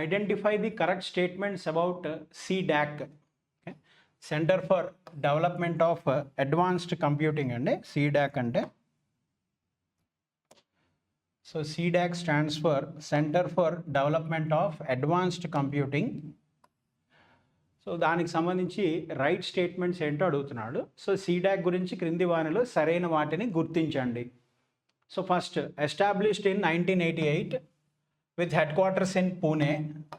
identify the correct statements about CDAC, okay? Center for Development of Advanced Computing and CDAC ante. So CDAC stands for Center for Development of Advanced Computing. So దానికి సంబంధించి right statements ఏంటో అడుగుతున్నాడు. So CDAC గురించి క్రింది వానిలో సరైన వాటిని గుర్తించండి. So first, established in 1988 with head quarters in Pune.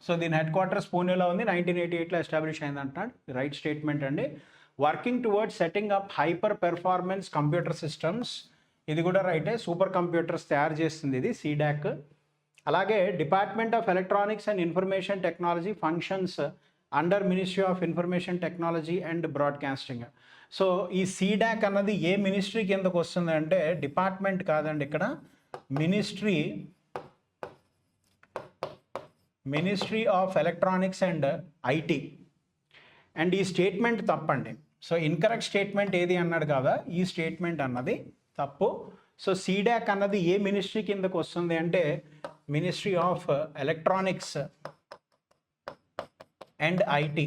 So దీని హెడ్ క్వార్టర్స్ పూణేలో ఉంది, 1988లో ఎస్టాబ్లిష్ అయింది అంటున్నాడు. రైట్ స్టేట్మెంట్ అండి. Working towards setting up hyper performance computer systems, ఇది కూడా రైటే. సూపర్ కంప్యూటర్స్ తయారు చేస్తుంది ఇది CDAC. అలాగే department of electronics and information technology functions under ministry of information technology and broadcasting. So ఈ CDAC అన్నది ఏ మినిస్ట్రీ కిందకు వస్తుంది అంటే డిపార్ట్మెంట్ కాదండి, ఇక్కడ ministry of electronics and IT. And ఈ స్టేట్మెంట్ తప్పండి. సో ఇన్కరెక్ట్ స్టేట్మెంట్ ఏది అన్నాడు కదా, ఈ స్టేట్మెంట్ అన్నది తప్పు. సో CDAC అన్నది ఏ మినిస్ట్రీ కిందకు వస్తుంది అంటే ministry of electronics and IT,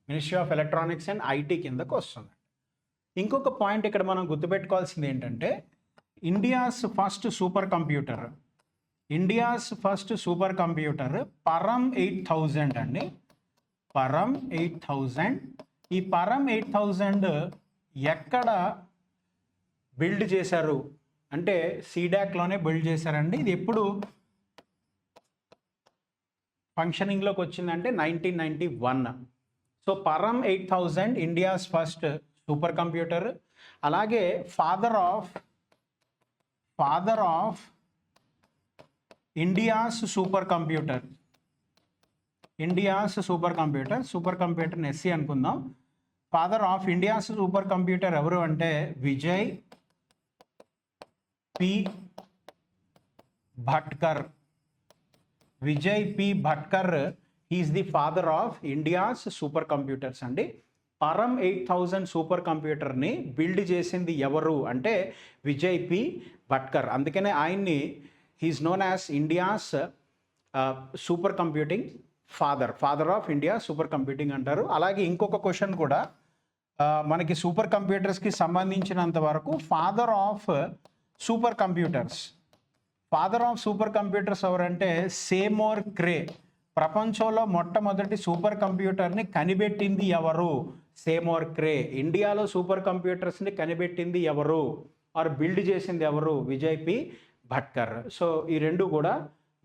ministry of electronics and IT కిందకు వస్తుంది. ఇంకొక పాయింట్ ఇక్కడ మనం గుర్తుపెట్టుకోవాల్సింది ఏంటంటే ఇండియాస్ ఫస్ట్ సూపర్ కంప్యూటర్ పరం 8000 అండి. పరం 8000. ఈ పరం 8000 ఎక్కడ బిల్డ్ చేశారు అంటే CDACలోనే బిల్డ్ చేశారండి. ఇది ఎప్పుడు ఫంక్షనింగ్లోకి వచ్చిందంటే 1991. So Param 8000 India's first super computer. అలాగే father of India's super computer, super computer SC అనుకుందాం. Father of India's super computer ఎవరు అంటే Vijay P Bhatkar. Is the father of India's super computers అండి. పరం 8000 సూపర్ కంప్యూటర్ని బిల్డ్ చేసింది ఎవరు అంటే విజయ్ పి భట్కర్. అందుకనే ఆయన్ని he is known as India's super computing father of India super computing అంటారు. అలాగే ఇంకొక క్వశ్చన్ కూడా మనకి సూపర్ కంప్యూటర్స్కి సంబంధించినంత వరకు ఫాదర్ ఆఫ్ సూపర్ కంప్యూటర్స్ ఎవరంటే సేమోర్ క్రే. ప్రపంచంలో మొట్టమొదటి సూపర్ కంప్యూటర్ని కనిపెట్టింది ఎవరు? సేమోర్ క్రే. ఇండియాలో సూపర్ కంప్యూటర్స్ని కనిపెట్టింది ఎవరు ఆర్ బిల్డ్ చేసింది ఎవరు? విజయ్ పి భట్కర్. సో ఈ రెండు కూడా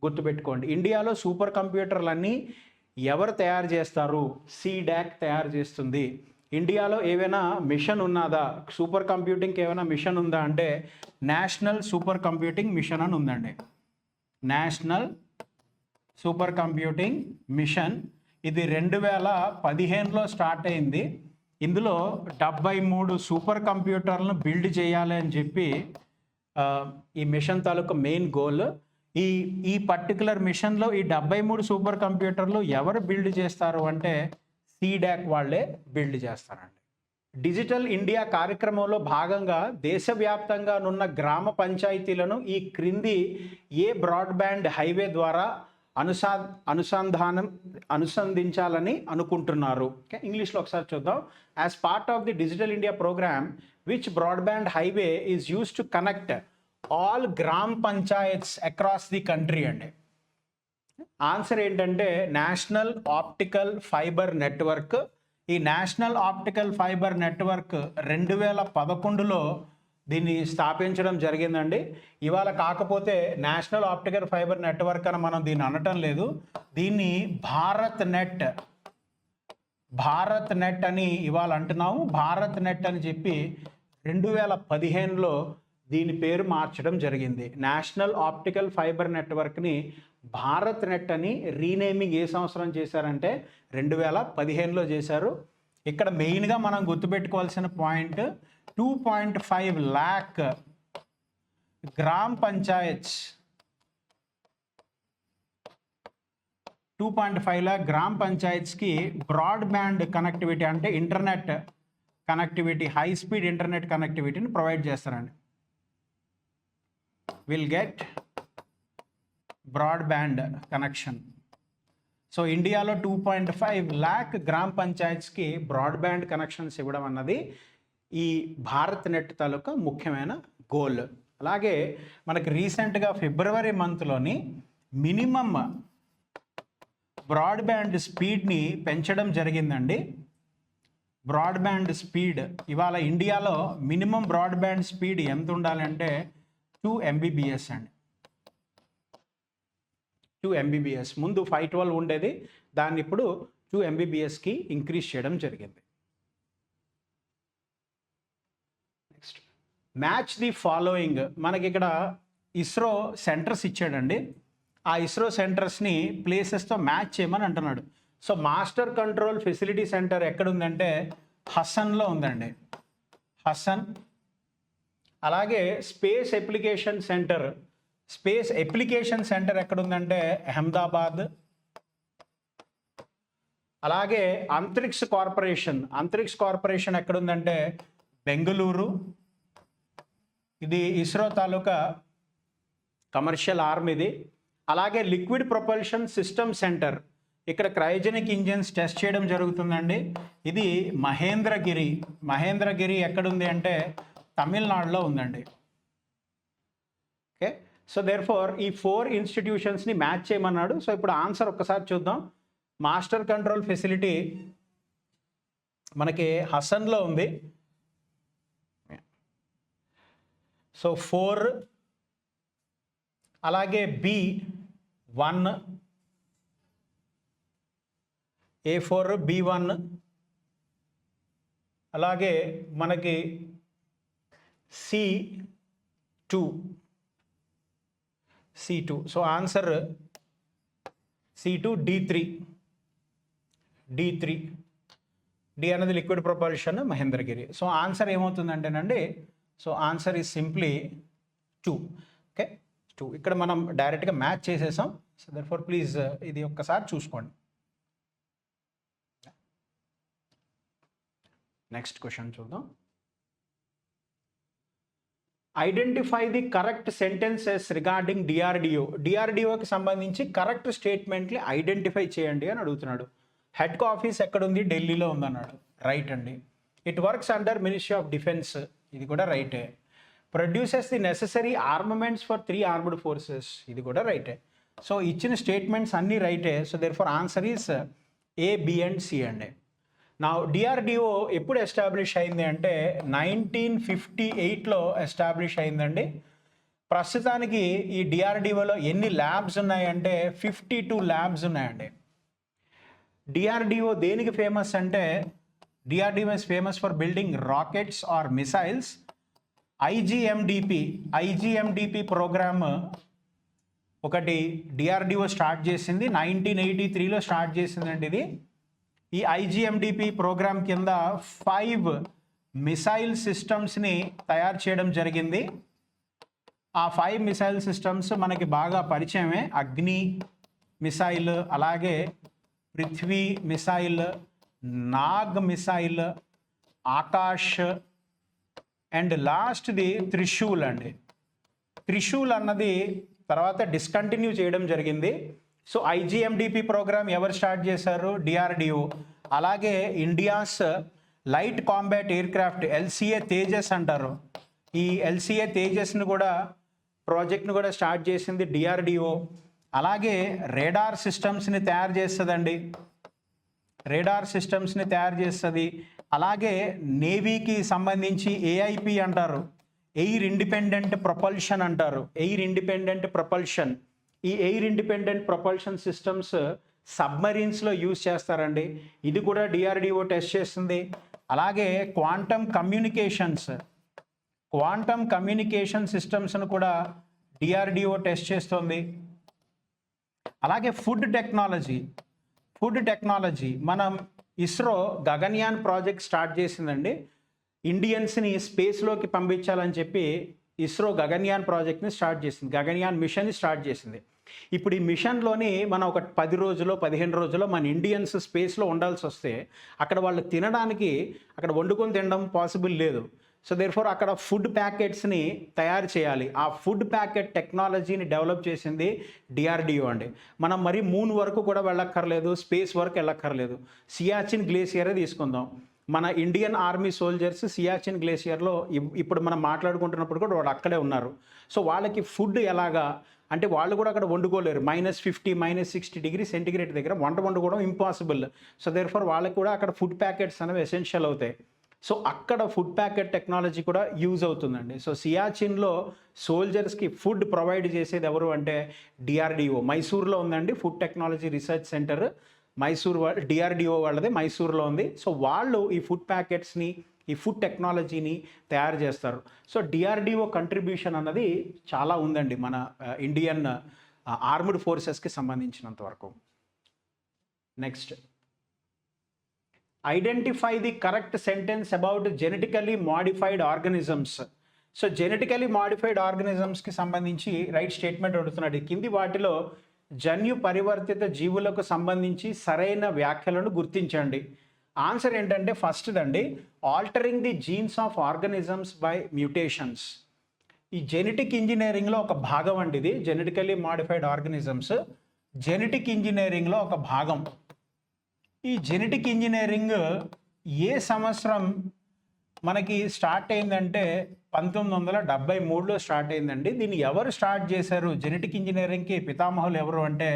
గుర్తుపెట్టుకోండి. ఇండియాలో సూపర్ కంప్యూటర్లన్నీ ఎవరు తయారు చేస్తారు? CDAC తయారు చేస్తుంది. ఇండియాలో ఏవైనా మిషన్ ఉన్నదా సూపర్ కంప్యూటింగ్కి? ఏమైనా మిషన్ ఉందా అంటే నేషనల్ సూపర్ కంప్యూటింగ్ మిషన్ అని ఉందండి. National super computing machine. ఇది 2015లో స్టార్ట్ అయింది. ఇందులో 73 సూపర్ కంప్యూటర్లను బిల్డ్ చేయాలి అని చెప్పి ఈ మిషన్ తాలూకు మెయిన్ గోల్. ఈ పర్టికులర్ మిషన్లో ఈ 73 సూపర్ కంప్యూటర్లు ఎవరు బిల్డ్ చేస్తారు అంటే CDAC వాళ్ళే బిల్డ్ చేస్తారండి. డిజిటల్ ఇండియా కార్యక్రమంలో భాగంగా దేశవ్యాప్తంగా ఉన్న గ్రామ పంచాయతీలను ఈ క్రింది ఏ బ్రాడ్బ్యాండ్ హైవే ద్వారా అనుసంధించాలని అనుకుంటున్నారు? ఇంగ్లీష్లో ఒకసారి చూద్దాం. As part of the digital India programme which broadband highway is used to connect all gram panchayats across the country అండి. ఆన్సర్ ఏంటంటే నేషనల్ ఆప్టికల్ ఫైబర్ నెట్వర్క్. ఈ నేషనల్ ఆప్టికల్ ఫైబర్ నెట్వర్క్ 2011లో దీన్ని స్థాపించడం జరిగిందండి. ఇవాళ కాకపోతే నేషనల్ ఆప్టికల్ ఫైబర్ నెట్వర్క్ అని మనం దీన్ని అనటం లేదు, దీన్ని భారత్ నెట్ అని ఇవాళ అంటున్నాము. భారత్ నెట్ అని చెప్పి 2015లో దీని పేరు మార్చడం జరిగింది. నేషనల్ ఆప్టికల్ ఫైబర్ నెట్వర్క్ని భారత్ నెట్ అని రీనేమింగ్ ఏ సంవత్సరం చేశారంటే 2015లో చేశారు. ఇక్కడ మెయిన్గా మనం గుర్తుపెట్టుకోవాల్సిన point 2.5 lakh gram panchayats, 2.5 lakh gram పంచాయత్స్కి బ్రాడ్బ్యాండ్ కనెక్టివిటీ అంటే ఇంటర్నెట్ కనెక్టివిటీ, హై స్పీడ్ ఇంటర్నెట్ కనెక్టివిటీని ప్రొవైడ్ చేస్తారండి. Will get broadband connection. So ఇండియాలో 2.5 lakh గ్రామ పంచాయత్స్కి బ్రాడ్బ్యాండ్ కనెక్షన్స్ ఇవ్వడం అన్నది ఈ భారత్ నెట్ తాలూకా ముఖ్యమైన గోల్. అలాగే మనకి రీసెంట్గా ఫిబ్రవరి మంత్లోని మినిమం బ్రాడ్బ్యాండ్ స్పీడ్ని పెంచడం జరిగిందండి. బ్రాడ్బ్యాండ్ స్పీడ్ ఇవాళ ఇండియాలో మినిమం బ్రాడ్బ్యాండ్ స్పీడ్ ఎంత ఉండాలంటే 2 Mbps అండి. 2 Mbps. ముందు 512 ఉండేది, దాన్ని ఇప్పుడు 2 Mbpsకి ఇంక్రీజ్ చేయడం జరిగింది. Next match the following. మనకి ఇక్కడ ఇస్రో సెంటర్స్ ఇచ్చాడండి. ఆ ఇస్రో సెంటర్స్ని ప్లేసెస్తో మ్యాచ్ చేయమని అంటున్నాడు. So master control facility center ఎక్కడుందంటే హసన్లో ఉందండి, హసన్. అలాగే స్పేస్ అప్లికేషన్ సెంటర్ ఎక్కడుందంటే అహ్మదాబాద్. అలాగే అంతరిక్ష కార్పొరేషన్ ఎక్కడుందంటే బెంగళూరు. ఇది ఇస్రో తాలూకా కమర్షియల్ ఆర్మ్ ఇది. అలాగే లిక్విడ్ ప్రొపల్షన్ సిస్టమ్ సెంటర్, ఇక్కడ క్రయోజెనిక్ ఇంజిన్స్ టెస్ట్ చేయడం జరుగుతుందండి. ఇది మహేంద్రగిరి ఎక్కడుంది అంటే తమిళనాడులో ఉందండి. ఓకే, సో దేర్ఫోర్ ఈ 4 ఇన్స్టిట్యూషన్స్ని మ్యాచ్ చేయమన్నాడు. సో ఇప్పుడు ఆన్సర్ ఒక్కసారి చూద్దాం. మాస్టర్ కంట్రోల్ ఫెసిలిటీ మనకి హసన్లో ఉంది. సో 4, అలాగే B1, A4 B1, అలాగే మనకి C2. So answer C2 D3. D అనేది liquid propulsion Mahendragiri. So answer ఏమవుతుందంటేనండి, so answer is simply 2. Okay, 2. ఇక్కడ మనం డైరెక్ట్గా మ్యాచ్ చేసేసాం. సో దర్ఫోర్ ప్లీజ్ ఇది ఒక్కసారి చూసుకోండి. నెక్స్ట్ క్వశ్చన్ చూద్దాం. Identify the correct sentences regarding డిఆర్డిఓకి సంబంధించి కరెక్ట్ స్టేట్మెంట్ని ఐడెంటిఫై చేయండి అని అడుగుతున్నాడు. హెడ్ ఆఫీస్ ఎక్కడుంది, ఢిల్లీలో ఉందన్నాడు. రైట్ అండి. It works under ministry of defence, ఇది కూడా రైటే. Produces the necessary armaments for 3 armed forces, ఇది కూడా రైటే. సో ఇచ్చిన స్టేట్మెంట్స్ అన్నీ రైటే. So therefore answer is A, B and C అండి. నా డిఆర్డిఓ ఎప్పుడు ఎస్టాబ్లిష్ అయింది అంటే 1958లో ఎస్టాబ్లిష్ అయిందండి. ప్రస్తుతానికి ఈ డిఆర్డిఓలో ఎన్ని ల్యాబ్స్ ఉన్నాయంటే 52 ల్యాబ్స్ ఉన్నాయండి. డిఆర్డిఓ దేనికి ఫేమస్ అంటే DRDO is famous for building rockets or missiles. IGMDP program ఒకటి డిఆర్డిఓ స్టార్ట్ చేసింది, 1983లో స్టార్ట్ చేసిందండి ఇది. ఈ ఐజిఎండిపి ప్రోగ్రామ్ కింద 5 మిసైల్ సిస్టమ్స్ని తయారు చేయడం జరిగింది. ఆ 5 మిసైల్ సిస్టమ్స్ మనకి బాగా పరిచయమే. అగ్ని మిసైల్, అలాగే Prithvi missile, Nag missile, Akash and లాస్ట్ది త్రిశూల్ అండి. త్రిశూల్ అన్నది తర్వాత డిస్కంటిన్యూ చేయడం జరిగింది. సో ఐజిఎండిపి ప్రోగ్రామ్ ఎవరు స్టార్ట్ చేశారు, డిఆర్డిఓ. అలాగే India's light combat aircraft LCA Tejas అంటారు. ఈ ఎల్సిఏ తేజస్ని కూడా ప్రాజెక్ట్ని కూడా స్టార్ట్ చేసింది డిఆర్డిఓ. అలాగే రేడార్ సిస్టమ్స్ని తయారు చేస్తుందండి, అలాగే నేవీకి సంబంధించి ఏఐపి అంటారు, ఎయిర్ ఇండిపెండెంట్ ప్రొపల్షన్ అంటారు. ఈ ఎయిర్ ఇండిపెండెంట్ ప్రొపల్షన్ సిస్టమ్స్ సబ్మరీన్స్లో యూజ్ చేస్తారండి. ఇది కూడా డిఆర్డిఓ టెస్ట్ చేస్తుంది. అలాగే క్వాంటమ్ కమ్యూనికేషన్ సిస్టమ్స్ను కూడా డిఆర్డిఓ టెస్ట్ చేస్తుంది. అలాగే ఫుడ్ టెక్నాలజీ మనం ఇస్రో గగన్యాన్ ప్రాజెక్ట్ స్టార్ట్ చేసిందండి. ఇండియన్స్ని స్పేస్లోకి పంపించాలని చెప్పి ఇస్రో గగన్యాన్ ప్రాజెక్ట్ని స్టార్ట్ చేసింది, గగన్యాన్ మిషన్ని స్టార్ట్ చేసింది. ఇప్పుడు ఈ మిషన్లోని మనం ఒక 10 రోజులో 15 రోజుల్లో మన ఇండియన్స్ స్పేస్లో ఉండాల్సి వస్తే అక్కడ వాళ్ళు తినడానికి అక్కడ వండుకొని తినడం పాసిబుల్ లేదు. సో దేర్ఫోర్ అక్కడ ఫుడ్ ప్యాకెట్స్ని తయారు చేయాలి. ఆ ఫుడ్ ప్యాకెట్ టెక్నాలజీని డెవలప్ చేసింది డిఆర్డిఓ అండి. మనం మరి మూన్ వరకు కూడా వెళ్ళక్కర్లేదు, స్పేస్ వరకు వెళ్ళక్కర్లేదు. సియాచిన్ గ్లేసియరే తీసుకుందాం. మన ఇండియన్ ఆర్మీ సోల్జర్స్ సియాచిన్ గ్లేసియర్లో ఇప్పుడు మనం మాట్లాడుకుంటున్నప్పుడు కూడా వాళ్ళు అక్కడే ఉన్నారు. సో వాళ్ళకి ఫుడ్ ఎలాగా అంటే వాళ్ళు కూడా అక్కడ వండుకోలేరు. -50 -60 డిగ్రీ సెంటిగ్రేడ్ దగ్గర వంట వండుకోవడం ఇంపాసిబుల్. సో దేర్ఫోర్ వాళ్ళకి కూడా అక్కడ ఫుడ్ ప్యాకెట్స్ అనేవి ఎసెన్షియల్ అవుతాయి. సో అక్కడ ఫుడ్ ప్యాకెట్ టెక్నాలజీ కూడా యూజ్ అవుతుందండి. సో సియాచిన్లో సోల్జర్స్కి ఫుడ్ ప్రొవైడ్ చేసేది ఎవరు అంటే డిఆర్డిఓ. మైసూర్లో ఉందండి food technology research centre. Mysore DRDO వాళ్ళది మైసూర్లో ఉంది. సో వాళ్ళు ఈ ఫుడ్ ప్యాకెట్స్ని, ఈ ఫుడ్ టెక్నాలజీని తయారు చేస్తారు. సో డిఆర్డిఓ కంట్రిబ్యూషన్ అన్నది చాలా ఉందండి మన ఇండియన్ ఆర్మ్డ్ ఫోర్సెస్కి సంబంధించినంత వరకు. Next, identify the correct sentence about genetically modified organisms. So genetically modified ఆర్గనిజమ్స్కి సంబంధించి రైట్ స్టేట్మెంట్ అడుగుతున్నాడు. కింది వాటిలో జన్యు పరివర్తిత జీవులకు సంబంధించి సరైన వ్యాఖ్యలను గుర్తించండి. ఆన్సర్ ఏంటంటే ఫస్ట్ అండి, altering the genes of organisms by mutations. ఈ జెనెటిక్ ఇంజనీరింగ్లో ఒక భాగం అండి ఇది. జెనెటికలీ మాడిఫైడ్ ఆర్గనిజమ్స్ జెనెటిక్ ఇంజనీరింగ్లో ఒక భాగం. ఈ జెనెటిక్ ఇంజనీరింగ్ ఏ సంవత్సరం మనకి స్టార్ట్ అయిందంటే 1973లో స్టార్ట్ అయిందండి. దీన్ని ఎవరు స్టార్ట్ చేశారు? జెనెటిక్ ఇంజనీరింగ్కి పితామహులు ఎవరు అంటే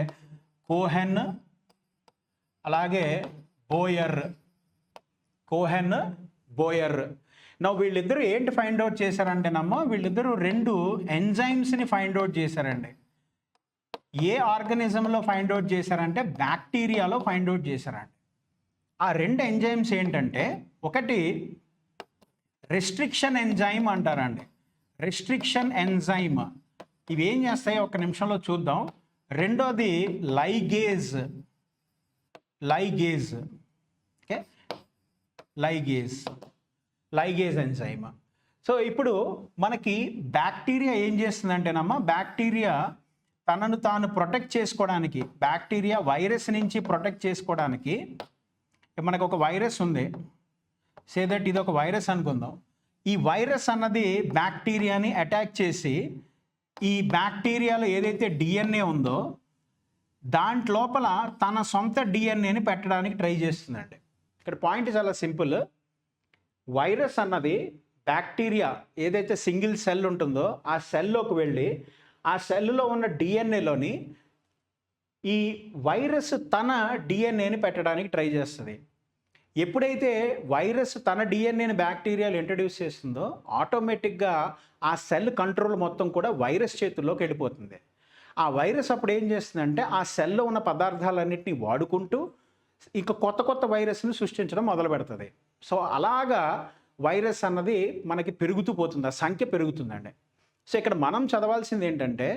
కోహెన్, అలాగే బోయర్. నా వీళ్ళిద్దరూ ఏంటి ఫైండ్ అవుట్ చేశారంటేనమ్మా, వీళ్ళిద్దరూ 2 ఎంజైమ్స్ని ఫైండ్ అవుట్ చేశారండి. ఏ ఆర్గనిజంలో ఫైండ్ అవుట్ చేశారంటే బ్యాక్టీరియాలో ఫైండ్ అవుట్ చేశారండి. ఆ 2 ఎంజైమ్స్ ఏంటంటే, ఒకటి రెస్ట్రిక్షన్ ఎంజైమ్ అంటారండి. రెస్ట్రిక్షన్ ఎంజైమ్ ఇవి ఏం చేస్తాయో ఒక నిమిషంలో చూద్దాం. రెండోది ligase. Okay, ligase enzyme. So ఇప్పుడు మనకి బ్యాక్టీరియా ఏం చేస్తుందంటేనమ్మా, బ్యాక్టీరియా తనను తాను ప్రొటెక్ట్ చేసుకోవడానికి, బ్యాక్టీరియా వైరస్ నుంచి ప్రొటెక్ట్ చేసుకోవడానికి, మనకు ఒక వైరస్ ఉంది, సే దట్ ఇది ఒక వైరస్ అనుకుందాం. ఈ వైరస్ అన్నది బ్యాక్టీరియాని అటాక్ చేసి ఈ బ్యాక్టీరియాలో ఏదైతే డిఎన్ఏ ఉందో దాంట్లోపల తన సొంత డిఎన్ఏని పెట్టడానికి ట్రై చేస్తుందండి. ఇక్కడ పాయింట్ చాలా సింపుల్. వైరస్ అన్నది బ్యాక్టీరియా ఏదైతే సింగిల్ సెల్ ఉంటుందో ఆ సెల్లోకి వెళ్ళి ఆ సెల్లో ఉన్న డిఎన్ఏలోని ఈ వైరస్ తన డిఎన్ఏని పెట్టడానికి ట్రై చేస్తుంది. ఎప్పుడైతే వైరస్ తన డిఎన్ఏని బ్యాక్టీరియాలు ఇంట్రడ్యూస్ చేస్తుందో ఆటోమేటిక్గా ఆ సెల్ కంట్రోల్ మొత్తం కూడా వైరస్ చేతుల్లోకి వెళ్ళిపోతుంది. ఆ వైరస్ అప్పుడు ఏం చేస్తుందంటే ఆ సెల్లో ఉన్న పదార్థాలన్నింటినీ వాడుకుంటూ ఇంకా కొత్త వైరస్ని సృష్టించడం మొదలు పెడుతుంది. సో అలాగా వైరస్ అన్నది మనకి పెరుగుతూ పోతుంది, ఆ సంఖ్య పెరుగుతుందండి. సో ఇక్కడ మనం చదవాల్సింది ఏంటంటే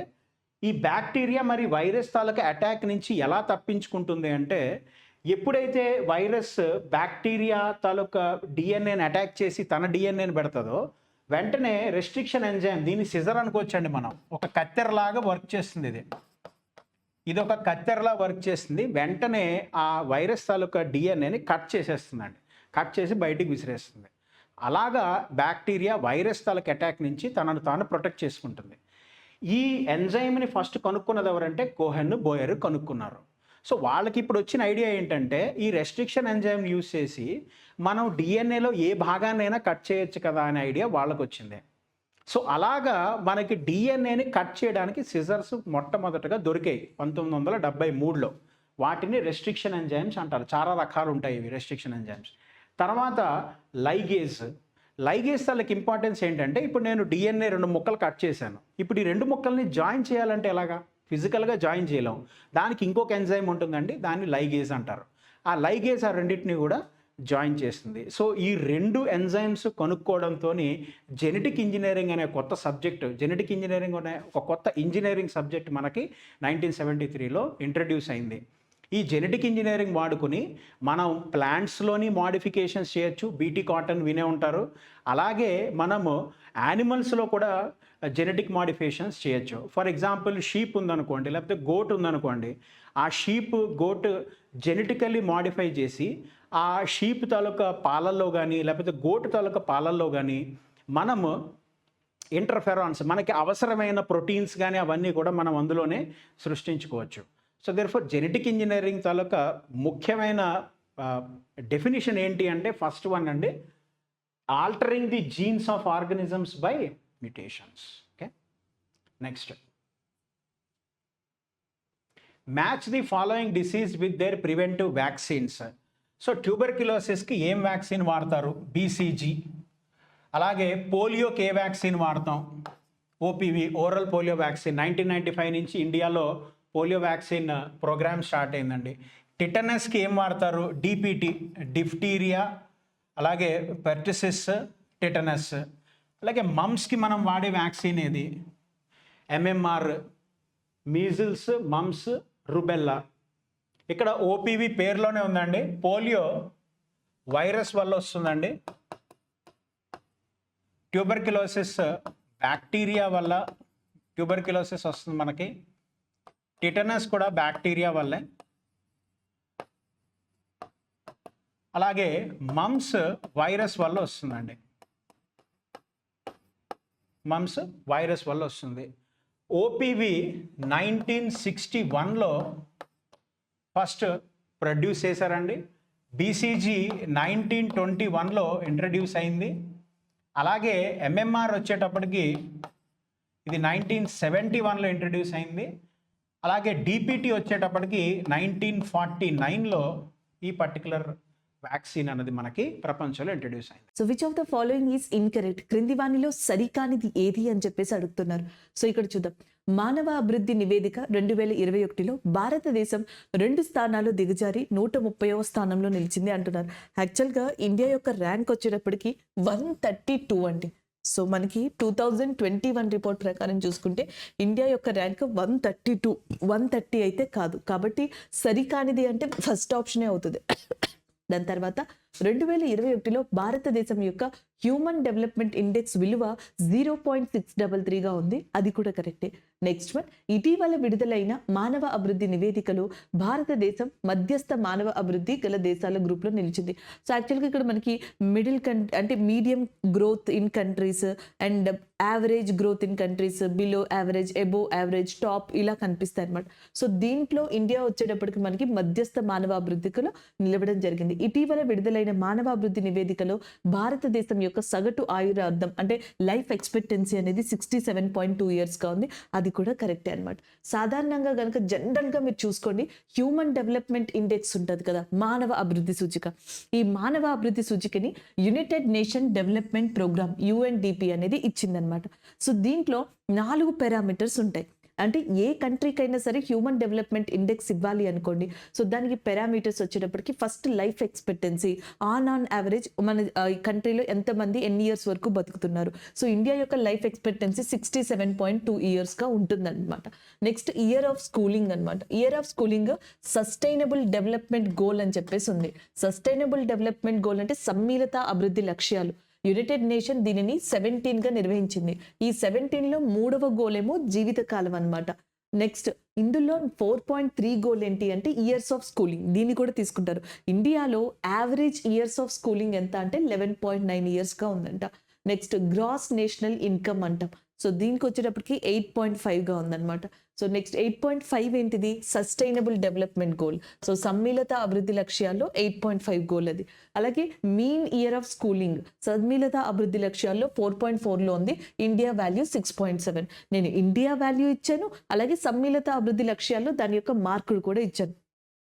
ఈ బ్యాక్టీరియా మరి వైరస్ తాలూకా అటాక్ నుంచి ఎలా తప్పించుకుంటుంది అంటే, ఎప్పుడైతే వైరస్ బ్యాక్టీరియా తాలూకా డిఎన్ఏని అటాక్ చేసి తన డిఎన్ఏని పెడుతుందో వెంటనే రెస్ట్రిక్షన్ ఎంజైమ్, దీన్ని సిజర్ అనుకోవచ్చండి మనం, ఒక కత్తెరలాగా వర్క్ చేస్తుంది. ఇది ఒక కత్తెరలా వర్క్ చేస్తుంది. వెంటనే ఆ వైరస్ తాలూకా డిఎన్ఏని కట్ చేసేస్తుందండి, కట్ చేసి బయటికి విసిరేస్తుంది. అలాగా బ్యాక్టీరియా వైరస్ తాలూకా అటాక్ నుంచి తనను తాను ప్రొటెక్ట్ చేసుకుంటుంది. ఈ ఎంజైమ్ని ఫస్ట్ కనుక్కున్నది ఎవరంటే కోహెన్, బోయర్ కనుక్కున్నారు. సో వాళ్ళకి ఇప్పుడు వచ్చిన ఐడియా ఏంటంటే ఈ రెస్ట్రిక్షన్ ఎంజైమ్ యూజ్ చేసి మనం డిఎన్ఏలో ఏ భాగాన్నైనా కట్ చేయొచ్చు కదా అనే ఐడియా వాళ్ళకి వచ్చింది. సో అలాగా మనకి డిఎన్ఏని కట్ చేయడానికి సిజర్స్ మొట్టమొదటగా దొరికాయి 1973లో. వాటిని రెస్ట్రిక్షన్ ఎంజైమ్స్ అంటారు. చాలా రకాలు ఉంటాయి ఇవి రెస్ట్రిక్షన్ ఎంజైమ్స్. తర్వాత లైగేజ్ వాళ్ళకి ఇంపార్టెన్స్ ఏంటంటే, ఇప్పుడు నేను డిఎన్ఏ 2 ముక్కలు కట్ చేశాను. ఇప్పుడు ఈ 2 ముక్కల్ని జాయిన్ చేయాలంటే ఎలాగా? ఫిజికల్గా జాయిన్ చేయలేం. దానికి ఇంకొక ఎంజైమ్ ఉంటుందండి, దాన్ని లైగేజ్ అంటారు. ఆ లైగేజ్ ఆ రెండింటిని కూడా జాయిన్ చేస్తుంది. సో ఈ 2 ఎంజైమ్స్ కనుక్కోవడంతో జెనెటిక్ ఇంజనీరింగ్ అనే కొత్త సబ్జెక్టు, జెనెటిక్ ఇంజనీరింగ్ అనే ఒక కొత్త ఇంజనీరింగ్ సబ్జెక్ట్ మనకి 1973లో ఇంట్రడ్యూస్ అయింది. ఈ జెనెటిక్ ఇంజనీరింగ్ వాడుకుని మనం ప్లాంట్స్లోని మోడిఫికేషన్స్ చేయొచ్చు. బీటీ కాటన్ వినే ఉంటారు. అలాగే మనము యానిమల్స్లో కూడా జెనెటిక్ మోడిఫికేషన్స్ చేయొచ్చు. ఫర్ ఎగ్జాంపుల్ షీప్ ఉందనుకోండి, లేకపోతే గోట్ ఉందనుకోండి. ఆ షీప్, గోట్ జెనెటికల్లీ మోడిఫై చేసి ఆ షీప్ తాలూకా పాలల్లో కానీ లేకపోతే గోట్ తాలూకా పాలల్లో కానీ మనము ఇంటర్ఫెరాన్స్, మనకి అవసరమైన ప్రోటీన్స్ కానీ అవన్నీ కూడా మనం అందులోనే సృష్టించుకోవచ్చు. సో దేర్ఫోర్ జెనెటిక్ ఇంజనీరింగ్ తాలూకా ముఖ్యమైన డెఫినిషన్ ఏంటి అంటే ఫస్ట్ వన్ అండి, altering the genes of organisms by mutations. Okay, next, match the following disease with their preventive vaccines. So ట్యూబర్క్యులోసిస్కి ఏం వ్యాక్సిన్ వాడతారు? బీసీజీ. అలాగే పోలియోకి ఏ వ్యాక్సిన్ వాడతాం? OPV, oral polio vaccine. 1995 నుంచి ఇండియాలో పోలియో వ్యాక్సిన్ ప్రోగ్రామ్ స్టార్ట్ అయిందండి. టిటనస్కి ఏం వాడతారు? డిపిటి, డిఫ్టీరియా, అలాగే పెర్టిసిస్, టిటనస్. అలాగే మమ్స్కి మనం వాడే వ్యాక్సిన్ ఏది? MMR, measles, mumps, rubella. ఇక్కడ ఓపీవీ పేరులోనే ఉందండి. పోలియో వైరస్ వల్ల వస్తుందండి. ట్యూబర్క్యులోసిస్ బ్యాక్టీరియా వల్ల ట్యూబర్క్యులోసిస్ వస్తుంది మనకి. టిటనస్ కూడా బ్యాక్టీరియా వల్లే. అలాగే మమ్స్ వైరస్ వల్ల వస్తుందండి. మమ్స్ వైరస్ వల్ల వస్తుంది. ఓపీవీ 1961లో ఫస్ట్ ప్రొడ్యూస్ చేశారండి. బీసీజీ 1921లో ఇంట్రడ్యూస్ అయింది. అలాగే ఎంఎంఆర్ వచ్చేటప్పటికి ఇది 1971లో ఇంట్రడ్యూస్ అయింది. అలాగే డిపిటి వచ్చేటప్పటికి 1949లో ఈ పర్టికులర్ వ్యాక్సిన్ అనేది మనకి ప్రపంచంలో ఇంట్రడ్యూస్ అయింది. So which of the following is incorrect? క్రింది వానిలో సరికానిది ఏది అని చెప్పేసి అడుగుతున్నారు. సో ఇక్కడ చూద్దాం. మానవ అభివృద్ధి నివేదిక 2021లో భారతదేశం 2 స్థానాలు దిగజారి 130వ స్థానంలో నిలిచింది అంటున్నారు. యాక్చువల్గా ఇండియా యొక్క ర్యాంక్ వచ్చేటప్పటికి 132 అండి. సో మనకి 2021 రిపోర్ట్ ప్రకారం చూసుకుంటే ఇండియా యొక్క ర్యాంక్ 132, 130 అయితే కాదు. కాబట్టి సరికానిది అంటే ఫస్ట్ ఆప్షనే అవుతుంది. దాని తర్వాత 2021లో భారతదేశం యొక్క హ్యూమన్ డెవలప్మెంట్ ఇండెక్స్ విలువ 0.633గా ఉంది. అది కూడా కరెక్టే. నెక్స్ట్ వన్, ఇటీవల విడుదలైన మానవ అభివృద్ధి నివేదికలో భారతదేశం మధ్యస్థ మానవ అభివృద్ధి గల దేశాల గ్రూప్లో నిలిచింది. సో యాక్చువల్గా ఇక్కడ మనకి అంటే medium growth in countries and average growth in countries, below average, above average, top ఇలా కనిపిస్తాయి అనమాట. సో దీంట్లో ఇండియా వచ్చేటప్పటికి మనకి మధ్యస్థ మానవ అభివృద్ధిలో నిలవడం జరిగింది. ఇటీవల విడుదలైన మానవ అభివృద్ధి నివేదికలో భారతదేశం యొక్క సగటు ఆయురార్థం అంటే లైఫ్ ఎక్స్పెక్టెన్సీ అనేది 67.2 ఇయర్స్గా ఉంది. అది కూడా కరెక్టే అనమాట. సాధారణంగా కనుక జనరల్గా మీరు చూసుకోండి, హ్యూమన్ డెవలప్మెంట్ ఇండెక్స్ ఉంటుంది కదా, మానవ అభివృద్ధి సూచిక. ఈ మానవ అభివృద్ధి సూచికని united nation development program UNDP అనేది ఇచ్చిందనమాట. సో దీంట్లో 4 పారామీటర్స్ ఉంటాయి. అంటే ఏ కంట్రీకైనా సరే హ్యూమన్ డెవలప్మెంట్ ఇండెక్స్ ఇవ్వాలి అనుకోండి. సో దానికి పారామీటర్స్ వచ్చేటప్పటికి first life expectancy, on average మన కంట్రీలో ఎంతమంది ఎన్ని ఇయర్స్ వరకు బతుకుతున్నారు. సో ఇండియా యొక్క లైఫ్ ఎక్స్పెక్టెన్సీ 67.2 ఇయర్స్గా ఉంటుందన్నమాట. నెక్స్ట్ ఇయర్ ఆఫ్ స్కూలింగ్ అనమాట. Year of schooling sustainable development goal అని చెప్పేసి ఉంది. సస్టైనబుల్ డెవలప్మెంట్ గోల్ అంటే సమ్మిళిత అభివృద్ధి లక్ష్యాలు. యునైటెడ్ నేషన్ దీనిని 17గా నిర్వహించింది. ఈ 17లో 3వ గోల్ ఏమో జీవితకాలం అనమాట. నెక్స్ట్ ఇందులో 4.3 గోల్ ఏంటి అంటే ఇయర్స్ ఆఫ్ స్కూలింగ్. దీన్ని కూడా తీసుకుంటారు. ఇండియాలో యావరేజ్ ఇయర్స్ ఆఫ్ స్కూలింగ్ ఎంత అంటే 11.9 ఇయర్స్గా ఉందంట. నెక్స్ట్ గ్రాస్ నేషనల్ ఇన్కమ్ అంటాం. సో దీనికి వచ్చేటప్పటికి 8.5గా ఉందన్నమాట. సో నెక్స్ట్ 8.5 ఏంటిది? Sustainable development goal. సో సమ్మిళిత అభివృద్ధి లక్ష్యాల్లో 8.5 గోల్ అది. అలాగే మీన్ ఇయర్ ఆఫ్ స్కూలింగ్ సమ్మిళిత అభివృద్ధి లక్ష్యాల్లో 4.4లో ఉంది. India value 6.7. నేను ఇండియా వాల్యూ ఇచ్చాను, అలాగే సమ్మిళిత అభివృద్ధి లక్ష్యాల్లో దాని యొక్క మార్కులు కూడా ఇచ్చాను.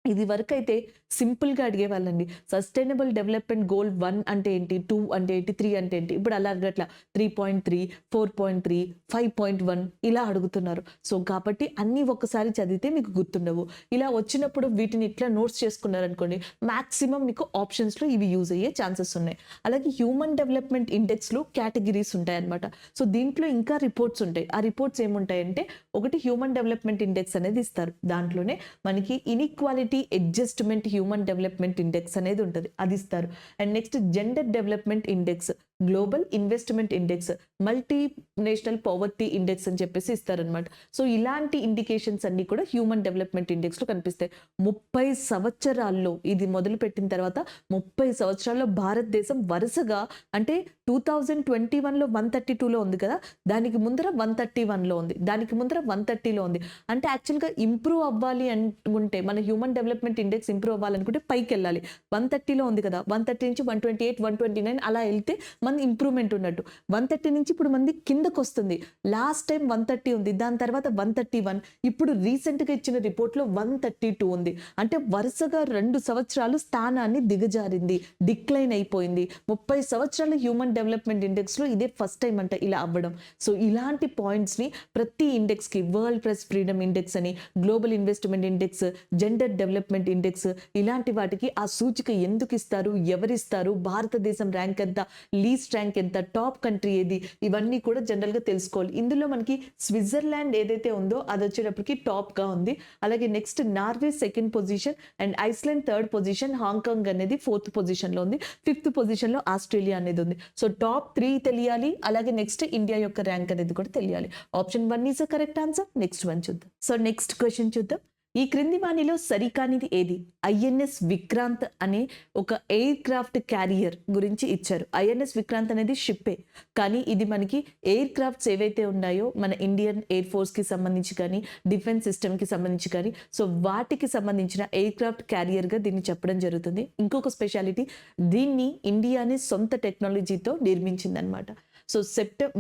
ఇది వరకు అయితే సింపుల్గా అడిగేవాళ్ళండి. సస్టైనబుల్ డెవలప్మెంట్ గోల్ 1 అంటే ఏంటి, 2 అంటే ఏంటి, 3 అంటే ఏంటి. ఇప్పుడు అలా అడగట్లా. 3.3, 4.3, 5.1 ఇలా అడుగుతున్నారు. సో కాబట్టి అన్నీ ఒక్కసారి చదివితే మీకు గుర్తుండవు. ఇలా వచ్చినప్పుడు వీటిని ఇట్లా నోట్స్ చేసుకున్నారనుకోండి, మ్యాక్సిమం మీకు ఆప్షన్స్లో ఇవి యూజ్ అయ్యే ఛాన్సెస్ ఉన్నాయి. అలాగే హ్యూమన్ డెవలప్మెంట్ ఇండెక్స్లో కేటగిరీస్ ఉంటాయి అనమాట. సో దీంట్లో ఇంకా రిపోర్ట్స్ ఉంటాయి. ఆ రిపోర్ట్స్ ఏముంటాయంటే, ఒకటి హ్యూమన్ డెవలప్మెంట్ ఇండెక్స్ అనేది ఇస్తారు. దాంట్లోనే మనకి inequality adjustment human development index అనేది ఉంటుంది, అది ఇస్తారు. And next gender development index. Global investment index, multi national poverty index అని చెప్పేసి ఇస్తారనమాట. సో ఇలాంటి ఇండికేషన్స్ అన్ని కూడా హ్యూమన్ డెవలప్మెంట్ ఇండెక్స్ లో కనిపిస్తాయి. 30 సంవత్సరాల్లో ఇది మొదలు పెట్టిన తర్వాత 30 సంవత్సరాల్లో భారతదేశం వరుసగా అంటే 2021లో 132లో ఉంది కదా, దానికి ముందర 131లో ఉంది, దానికి ముందర 130లో ఉంది. అంటే యాక్చువల్గా ఇంప్రూవ్ అవ్వాలి అనుకుంటే, మన హ్యూమన్ డెవలప్మెంట్ ఇండెక్స్ ఇంప్రూవ్ అవ్వాలనుకుంటే పైకి వెళ్ళాలి. 130లో ఉంది కదా, 130 నుంచి 128, 129 అలా వెళ్తే మన ఇంప్రూవ్మెంట్ ఉన్నట్టు. 130 నుంచి ఇప్పుడు మంది కిందకు వస్తుంది. లాస్ట్ టైం 130 ఉంది, దాని తర్వాత 131, ఇప్పుడు రీసెంట్ గా ఇచ్చిన రిపోర్ట్ లో 132 ఉంది. అంటే వరుసగా 2 సంవత్సరాలు స్థానాన్ని దిగజారింది, డిక్లైన్ అయిపోయింది. 30 సంవత్సరాల హ్యూమన్ డెవలప్మెంట్ ఇండెక్స్ లో ఇదే ఫస్ట్ టైం అంట ఇలా అవ్వడం. సో ఇలాంటి పాయింట్స్ ని ప్రతి ఇండెక్స్ కి, వరల్డ్ ప్రెస్ ఫ్రీడమ్ ఇండెక్స్ అని, global investment index, gender development index, ఇలాంటి వాటికి ఆ సూచిక ఎందుకు ఇస్తారు, ఎవరిస్తారు, భారతదేశం ర్యాంక్ ఎంత, లీస్ట్ ర్యాంక్ ఎంత, టాప్ కంట్రీ ఏది, ఇవన్నీ కూడా జనరల్ గా తెలుసుకోవాలి. ఇందులో మనకి స్విట్జర్లాండ్ ఏదైతే ఉందో అది వచ్చేటప్పటికి టాప్ గా ఉంది. అలాగే next Norway second position, and Iceland third position, Hong Kong అనేది ఫోర్త్ పొజిషన్ లో ఉంది, ఫిఫ్త్ పొజిషన్ లో ఆస్ట్రేలియా అనేది ఉంది. సో టాప్ 3 తెలియాలి, అలాగే నెక్స్ట్ ఇండియా యొక్క ర్యాంక్ అనేది కూడా తెలియాలి. Option 1 is the correct answer. Next 1 చూద్దాం. సో నెక్స్ట్ క్వశ్చన్ చూద్దాం. ఈ క్రింది వాణిలో సరికానిది ఏది? ఐఎన్ఎస్ విక్రాంత్ అనే ఒక ఎయిర్ క్రాఫ్ట్ క్యారియర్ గురించి ఇచ్చారు. ఐఎన్ఎస్ విక్రాంత్ అనేది షిప్పే, కానీ ఇది మనకి ఎయిర్ క్రాఫ్ట్స్ ఏవైతే ఉన్నాయో మన ఇండియన్ ఎయిర్ ఫోర్స్ కి సంబంధించి కానీ, డిఫెన్స్ సిస్టమ్ కి సంబంధించి కానీ, సో వాటికి సంబంధించిన ఎయిర్ క్రాఫ్ట్ క్యారియర్ గా దీన్ని చెప్పడం జరుగుతుంది. ఇంకొక స్పెషాలిటీ, దీన్ని ఇండియాని సొంత టెక్నాలజీతో నిర్మించింది అనమాట. సో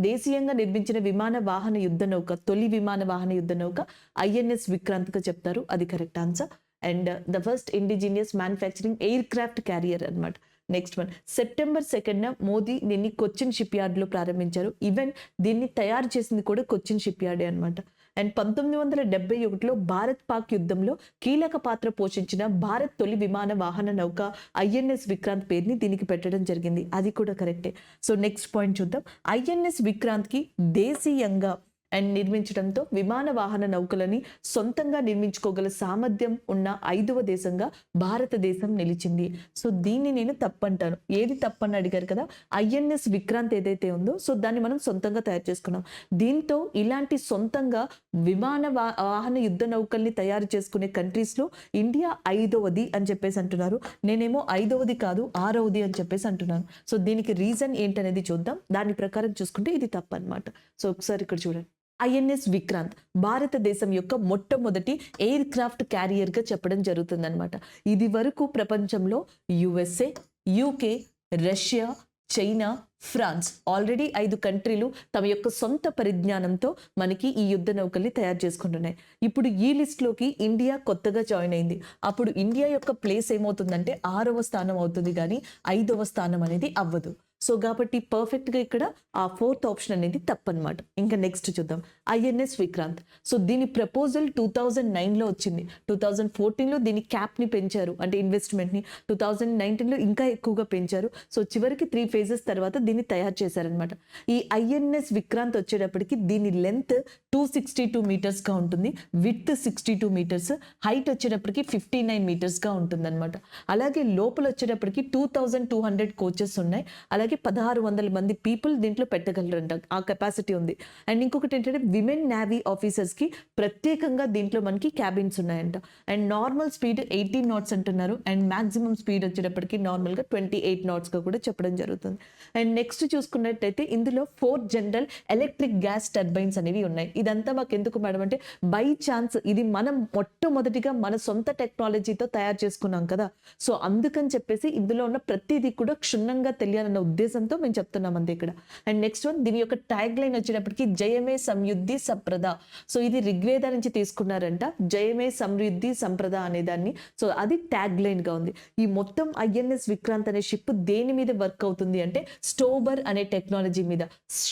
దేశీయంగా నిర్మించిన విమాన వాహన యుద్ధ నౌక, తొలి విమాన వాహన యుద్ధ నౌక ఐఎన్ఎస్ విక్రాంత్ గా చెప్తారు. అది correct answer. And the first indigenous manufacturing air craft carrier అనమాట. నెక్స్ట్ 1, September 2న మోదీ దీన్ని కొచ్చిన్ షిప్ యార్డ్ లో ప్రారంభించారు. ఈవెన్ దీన్ని తయారు చేసింది కూడా కొచ్చిన్ షిప్ యార్డే అనమాట. అండ్ 1971లో భారత్ పాక్ యుద్ధంలో కీలక పాత్ర పోషించిన భారత్ తొలి విమాన వాహన నౌక ఐఎన్ఎస్ విక్రాంత్ పేరుని దీనికి పెట్టడం జరిగింది. అది కూడా కరెక్టే. సో నెక్స్ట్ పాయింట్ చూద్దాం. ఐఎన్ఎస్ విక్రాంత్ కి దేశీయంగా అండ్ నిర్మించడంతో విమాన వాహన నౌకలని సొంతంగా నిర్మించుకోగల సామర్థ్యం ఉన్న 5వ దేశంగా భారతదేశం నిలిచింది. సో దీన్ని నేను తప్పంటాను. ఏది తప్పని అడిగారు కదా, ఐఎన్ఎస్ విక్రాంత్ ఏదైతే ఉందో సో దాన్ని మనం సొంతంగా తయారు చేసుకున్నాం. దీంతో ఇలాంటి సొంతంగా విమాన వాహన యుద్ధ నౌకల్ని తయారు చేసుకునే కంట్రీస్ లో ఇండియా 5వది అని చెప్పేసి అంటున్నారు. నేనేమో 5వది కాదు 6వది అని చెప్పేసి అంటున్నాను. సో దీనికి రీజన్ ఏంటనేది చూద్దాం. దాని ప్రకారం చూసుకుంటే ఇది తప్పనమాట. సో ఒకసారి ఇక్కడ చూడండి. ఐఎన్ఎస్ విక్రాంత్ భారతదేశం యొక్క మొట్టమొదటి ఎయిర్ క్రాఫ్ట్ క్యారియర్ గా చెప్పడం జరుగుతుందన్నమాట. ఇది వరకు ప్రపంచంలో USA, UK, Russia, China, France already 5 కంట్రీలు తమ యొక్క సొంత పరిజ్ఞానంతో మనకి ఈ యుద్ధ నౌకల్ని తయారు చేసుకుంటున్నాయి. ఇప్పుడు ఈ లిస్ట్ లోకి ఇండియా కొత్తగా జాయిన్ అయింది. అప్పుడు ఇండియా యొక్క ప్లేస్ ఏమవుతుందంటే 6వ స్థానం అవుతుంది, కానీ 5వ స్థానం అనేది అవ్వదు. సో కాబట్టి పర్ఫెక్ట్ గా ఇక్కడ ఆ 4th ఆప్షన్ అనేది తప్పనమాట. ఇంకా నెక్స్ట్ చూద్దాం. ఐఎన్ఎస్ విక్రాంత్. సో దీని ప్రపోజల్ 2009లో వచ్చింది. 2014లో దీని క్యాప్ ని పెంచారు, అంటే ఇన్వెస్ట్మెంట్ ని. 2019లో ఇంకా ఎక్కువగా పెంచారు. సో చివరికి 3 phases తర్వాత దీన్ని తయారు చేశారనమాట. ఈ ఐఎన్ఎస్ విక్రాంత్ వచ్చేటప్పటికి దీని లెంత్ 262 meters గా ఉంటుంది, విడ్త్ 62 meters, హైట్ వచ్చేటప్పటికి 59 meters గా ఉంటుంది అనమాట. అలాగే లోపల వచ్చేటప్పటికి 2200 కోచెస్ ఉన్నాయి. అలాగే 1600 మంది పీపుల్ దీంట్లో పెట్టగలరంట, ఆ కెపాసిటీ ఉంది. అండ్ ఇంకొకటి ఏంటంటే విమెన్ నేవీ ఆఫీసర్స్ కి ప్రత్యేకంగా దీంట్లో మనకి క్యాబిన్స్ ఉన్నాయంట. అండ్ నార్మల్ స్పీడ్ 18 knots అంటున్నారు. అండ్ మాక్సిమం స్పీడ్ వచ్చేటప్పటికి నార్మల్ గా 28 knots గా కూడా చెప్పడం జరుగుతుంది. అండ్ నెక్స్ట్ చూసుకున్నట్టయితే ఇందులో 4 జనరల్ ఎలక్ట్రిక్ గ్యాస్ టర్బైన్స్ అనేవి ఉన్నాయి. ఇదంతా మాకు ఎందుకు మేడం అంటే, బై ఛాన్స్ ఇది మనం మొట్టమొదటిగా మన సొంత టెక్నాలజీతో తయారు చేసుకున్నాం కదా, సో అందుకని చెప్పేసి ఇందులో ఉన్న ప్రతిదీ కూడా క్షుణ్ణంగా తెలియాలన్న ఉద్దేశంతో మేము చెప్తున్నాం అంతే ఇక్కడ. అండ్ నెక్స్ట్ 1, దీని యొక్క ట్యాగ్ లైన్ వచ్చేటప్పటికి జయమే సంయుద్ధి సంప్రద. సో ఇది ఋగ్వేద నుంచి తీసుకున్నారంట, జయమే సమృద్ధి సంప్రద అనే దాన్ని. సో అది ట్యాగ్ లైన్ గా ఉంది. ఈ మొత్తం ఐఎన్ఎస్ విక్రాంత్ అనే షిప్ దేని మీద వర్క్ అవుతుంది అంటే, స్టోబర్ అనే టెక్నాలజీ మీద.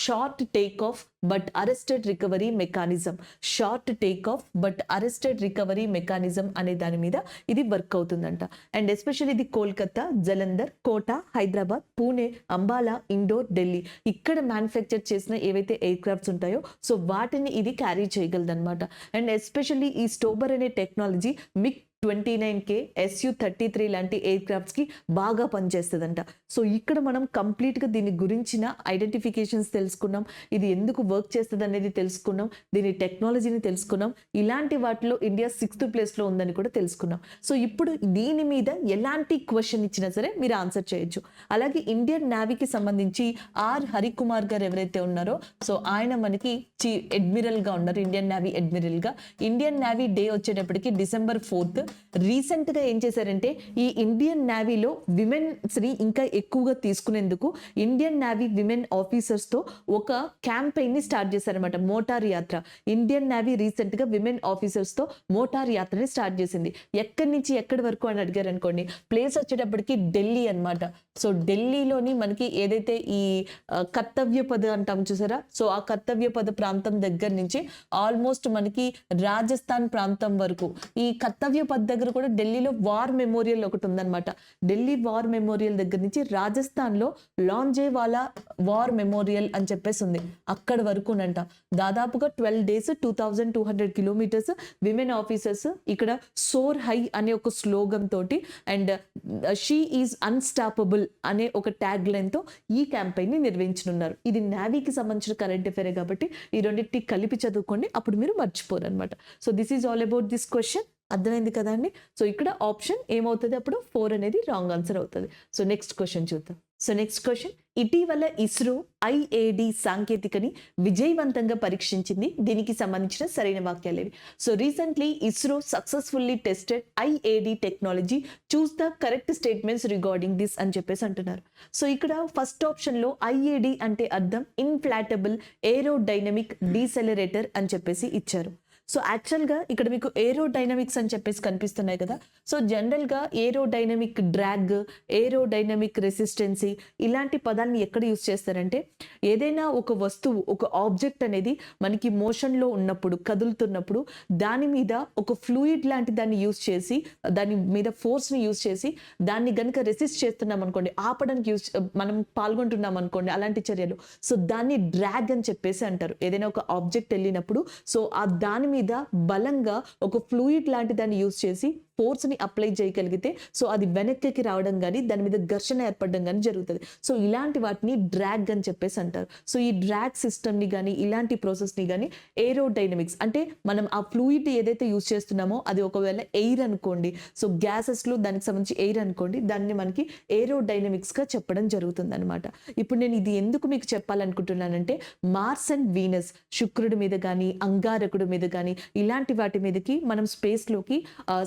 Short take off but arrested recovery mechanism, short take off but arrested recovery mechanism అనే దాని మీద ఇది వర్క్ అవుతుందంట. అండ్ ఎస్పెషల్లీ ఇది కోల్కతా, జలంధర్, కోటా, హైదరాబాద్, పూణే, అంబాలా, ఇండోర్, ఢిల్లీ ఇక్కడ మ్యానుఫ్యాక్చర్ చేసిన ఏవైతే ఎయిర్ క్రాఫ్ట్స్ ఉంటాయో సో వాటిని ఇది క్యారీ చేయగలదన్నమాట. అండ్ ఎస్పెషల్లీ ఈ స్టోబర్ అనే టెక్నాలజీ మిగ్ Su-29K, Su-33 లాంటి ఎయిర్ క్రాఫ్ట్స్ కి బాగా పనిచేస్తుందంట. సో ఇక్కడ మనం కంప్లీట్ గా దీని గురించిన ఐడెంటిఫికేషన్స్ తెలుసుకున్నాం, ఇది ఎందుకు వర్క్ చేస్తుంది అనేది తెలుసుకున్నాం, దీని టెక్నాలజీని తెలుసుకున్నాం, ఇలాంటి వాటిలో ఇండియా 6th ప్లేస్ లో ఉందని కూడా తెలుసుకున్నాం. సో ఇప్పుడు దీని మీద ఎలాంటి క్వశ్చన్ ఇచ్చినా సరే మీరు ఆన్సర్ చేయొచ్చు. అలాగే ఇండియన్ నేవీకి సంబంధించి ఆర్ హరికుమార్ గారు ఎవరైతే ఉన్నారో సో ఆయన మనకి అడ్మిరల్ గా ఉన్నారు, ఇండియన్ నేవీ అడ్మిరల్ గా. ఇండియన్ నేవీ డే వచ్చేటప్పటికి December 4th. రీసెంట్ గా ఏం చేశారంటే ఈ ఇండియన్ నేవీలో విమెన్స్ ని ఇంకా ఎక్కువగా తీసుకునేందుకు ఇండియన్ నేవీ విమెన్ ఆఫీసర్స్ తో ఒక క్యాంపెయిన్ ని స్టార్ట్ చేశారనమాట, మోటార్ యాత్ర. ఇండియన్ నేవీ రీసెంట్ గా విమెన్ ఆఫీసర్స్ తో మోటార్ యాత్రని స్టార్ట్ చేసింది. ఎక్కడి నుంచి ఎక్కడి వరకు అని అడిగారు అనుకోండి, ప్లేస్ వచ్చేటప్పటికి ఢిల్లీ అన్నమాట. సో ఢిల్లీలోని మనకి ఏదైతే ఈ కర్తవ్య పద అంటాం చూసారా, సో ఆ కర్తవ్య పద ప్రాంతం దగ్గర నుంచి ఆల్మోస్ట్ మనకి రాజస్థాన్ ప్రాంతం వరకు, ఈ కర్తవ్య పద దగ్గర కూడా ఢిల్లీలో వార్ మెమోరియల్ ఒకటి ఉందన్నమాట. ఢిల్లీ వార్ మెమోరియల్ దగ్గర నుంచి రాజస్థాన్ లో లాంజేవాలా వార్ మెమోరియల్ అని చెప్పేసి ఉంది, అక్కడ వరకునంట. దాదాపుగా 12 days 2200 kilometers విమెన్ ఆఫీసర్స్ ఇక్కడ సోర్ హై అనే ఒక స్లోగన్ తోటి అండ్ షీ ఈజ్ అన్స్టాపబుల్ అనే ఒక ట్యాగ్ లైన్ తో ఈ క్యాంపెయిన్ ని నిర్వహించనున్నారు. ఇది నేవీకి సంబంధించిన కరెంట్ అఫైర్ కాబట్టి ఈ రెండింటిని కలిపి చదువుకోండి, అప్పుడు మీరు మర్చిపోరు అనమాట. So this is all about this question. అర్థమైంది కదా అండి. సో ఇక్కడ ఆప్షన్ ఏమవుతుంది, అప్పుడు 4 అనేది రాంగ్ ఆన్సర్ అవుతుంది. సో నెక్స్ట్ క్వశ్చన్ చూద్దాం. సో నెక్స్ట్ క్వశ్చన్, ఇటీవల ఇస్రో IAD సాంకేతికని విజయవంతంగా పరీక్షించింది, దీనికి సంబంధించిన సరైన వాక్యాలు ఏవి? So recently ISRO successfully tested IAD technology, choose the correct statements regarding this అని చెప్పేసి అంటున్నారు. సో ఇక్కడ ఫస్ట్ ఆప్షన్ లో IAD అంటే అర్థం ఇన్ఫ్లాటబుల్ ఏరోడైనమిక్ డీసెలరేటర్ అని చెప్పేసి ఇచ్చారు. సో యాక్చువల్గా ఇక్కడ మీకు ఏరోడైనమిక్స్ అని చెప్పేసి కనిపిస్తున్నాయి కదా. సో జనరల్గా ఏరోడైనమిక్ డ్రాగ్, ఏరోడైనమిక్ రెసిస్టెన్సీ ఇలాంటి పదాన్ని ఎక్కడ యూస్ చేస్తారంటే ఏదైనా ఒక వస్తువు, ఒక ఆబ్జెక్ట్ అనేది మనకి మోషన్లో ఉన్నప్పుడు, కదులుతున్నప్పుడు దాని మీద ఒక ఫ్లూయిడ్ లాంటి దాన్ని యూస్ చేసి, దాని మీద ఫోర్స్ని యూస్ చేసి దాన్ని గనుక రెసిస్ట్ చేస్తున్నాం అనుకోండి, ఆపడానికి మనం పాల్గొంటున్నాం అనుకోండి అలాంటి చర్యలు, సో దాన్ని డ్రాగ్ అని చెప్పేసి అంటారు. ఏదైనా ఒక ఆబ్జెక్ట్ వెళ్ళినప్పుడు సో ఆ దాని మీద బలంగా ఒక ఫ్లూయిడ్ లాంటి దాన్ని యూస్ చేసి ఫోర్స్ ని అప్లై చేయగలిగితే సో అది వెనక్కి రావడం కానీ దాని మీద ఘర్షణ ఏర్పడడం కానీ జరుగుతుంది. సో ఇలాంటి వాటిని డ్రాగ్ అని చెప్పేసి అంటారు. సో ఈ డ్రాగ్ సిస్టమ్ ని కానీ ఇలాంటి ప్రాసెస్ ని కానీ ఏరోడైనమిక్స్ అంటే మనం ఆ ఫ్లూయిడ్ ఏదైతే యూస్ చేస్తున్నామో అది ఒకవేళ ఎయిర్ అనుకోండి, సో గ్యాసెస్ లో దానికి సంబంధించి ఎయిర్ అనుకోండి, దాన్ని మనకి ఏరోడైనమిక్స్ గా చెప్పడం జరుగుతుంది అనమాట. ఇప్పుడు నేను ఇది ఎందుకు మీకు చెప్పాలనుకుంటున్నానంటే మార్స్ అండ్ వీనస్, శుక్రుడి మీద కానీ అంగారకుడి మీద కానీ ఇలాంటి వాటి మీదకి మనం స్పేస్ లోకి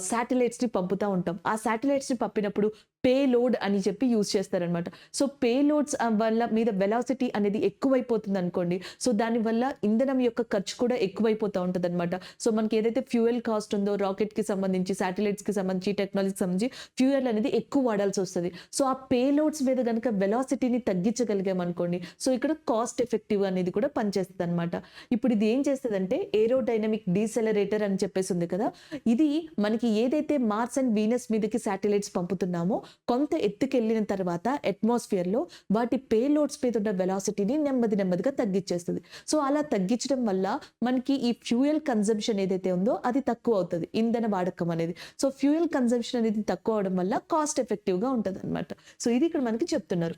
శాటిలైట్స్ ని పంపుతూ ఉంటాం. ఆ శాటిలైట్స్ ని పంపినప్పుడు పేలోడ్ అని చెప్పి యూజ్ చేస్తారనమాట. సో పేలోడ్స్ వల్ల మీద వెలాసిటీ అనేది ఎక్కువైపోతుంది అనుకోండి, సో దానివల్ల ఇంధనం యొక్క ఖర్చు కూడా ఎక్కువైపోతూ ఉంటుంది అనమాట. సో మనకి ఏదైతే ఫ్యూయల్ కాస్ట్ ఉందో రాకెట్ కి సంబంధించి, శాటిలైట్స్ కి సంబంధించి, టెక్నాలజీకి సంబంధించి ఫ్యూయల్ అనేది ఎక్కువ వాడాల్సి వస్తుంది. సో ఆ పేలోడ్స్ మీద కనుక వెలాసిటీని తగ్గించగలిగాం అనుకోండి, సో ఇక్కడ కాస్ట్ ఎఫెక్టివ్ అనేది కూడా పనిచేస్తుంది అనమాట. ఇప్పుడు ఇది ఏం చేస్తుందంటే ఏరోడైనమిక్ డీసెలరేటర్ అని చెప్పేసి ఉంది కదా, ఇది మనకి ఏదైతే మార్స్ అండ్ వీనస్ మీదకి శాటిలైట్స్ పంపుతున్నామో కొంత ఎత్తుకెళ్ళిన తర్వాత అట్మాస్ఫియర్ లో వాటి పేలోడ్స్ మీద ఉన్న వెలాసిటీని నెమ్మదిగా తగ్గించేస్తుంది. సో అలా తగ్గించడం వల్ల మనకి ఈ ఫ్యూయల్ కన్జంప్షన్ ఏదైతే ఉందో అది తక్కువ అవుతుంది, ఇంధన వాడకం అనేది. సో ఫ్యూయల్ కన్జంప్షన్ అనేది తక్కువ అవడం వల్ల కాస్ట్ ఎఫెక్టివ్ గా ఉంటుంది అనమాట. సో ఇది ఇక్కడ మనకి చెప్తున్నారు.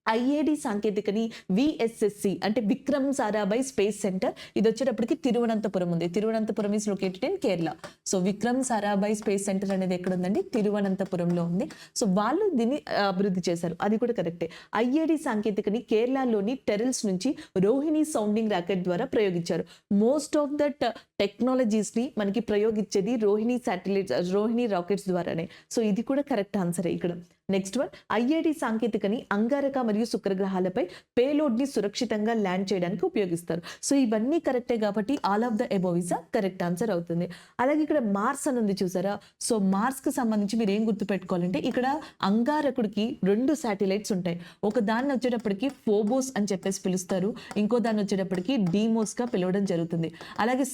IAD సాంకేతికని VSSC అంటే విక్రమ్ సారాభాయ్ స్పేస్ సెంటర్, ఇది వచ్చేటప్పటికి తిరువనంతపురం ఉంది. Thiruvananthapuram is located in Kerala. So Vikram Sarabhai space centre అనేది ఎక్కడ ఉందండి, తిరువనంతపురంలో ఉంది. సో వాళ్ళు దీన్ని అభివృద్ధి చేశారు, అది కూడా కరెక్టే. IAD సాంకేతికని కేరళలోని టెరల్స్ నుంచి రోహిణి సౌండింగ్ రాకెట్ ద్వారా ప్రయోగించారు. మోస్ట్ ఆఫ్ దట్ టెక్నాలజీస్ ని మనకి ప్రయోగించేది రోహిణి శాటిలైట్స్, రోహిణి రాకెట్స్ ద్వారానే. సో ఇది కూడా కరెక్ట్ ఆన్సరే ఇక్కడ. నెక్స్ట్ వన్, IAD సాంకేతికని అంగారక మరియు శుక్రగ్రహాలపై పేలోడ్ ని సురక్షితంగా ల్యాండ్ చేయడానికి ఉపయోగిస్తారు. సో ఇవన్నీ కరెక్టే కాబట్టి all of the above is correct answer అవుతుంది. అలాగే ఇక్కడ మార్స్ అని ఉంది చూసారా, సో మార్స్ కి సంబంధించి మీరు ఏం గుర్తుపెట్టుకోవాలంటే ఇక్కడ అంగారకుడికి 2 శాటిలైట్స్ ఉంటాయి. ఒక దాన్ని వచ్చేటప్పటికి ఫోబోస్ అని చెప్పేసి పిలుస్తారు, ఇంకో దాన్ని వచ్చేటప్పటికి డీమోస్ గా పిలవడం జరుగుతుంది. అలాగే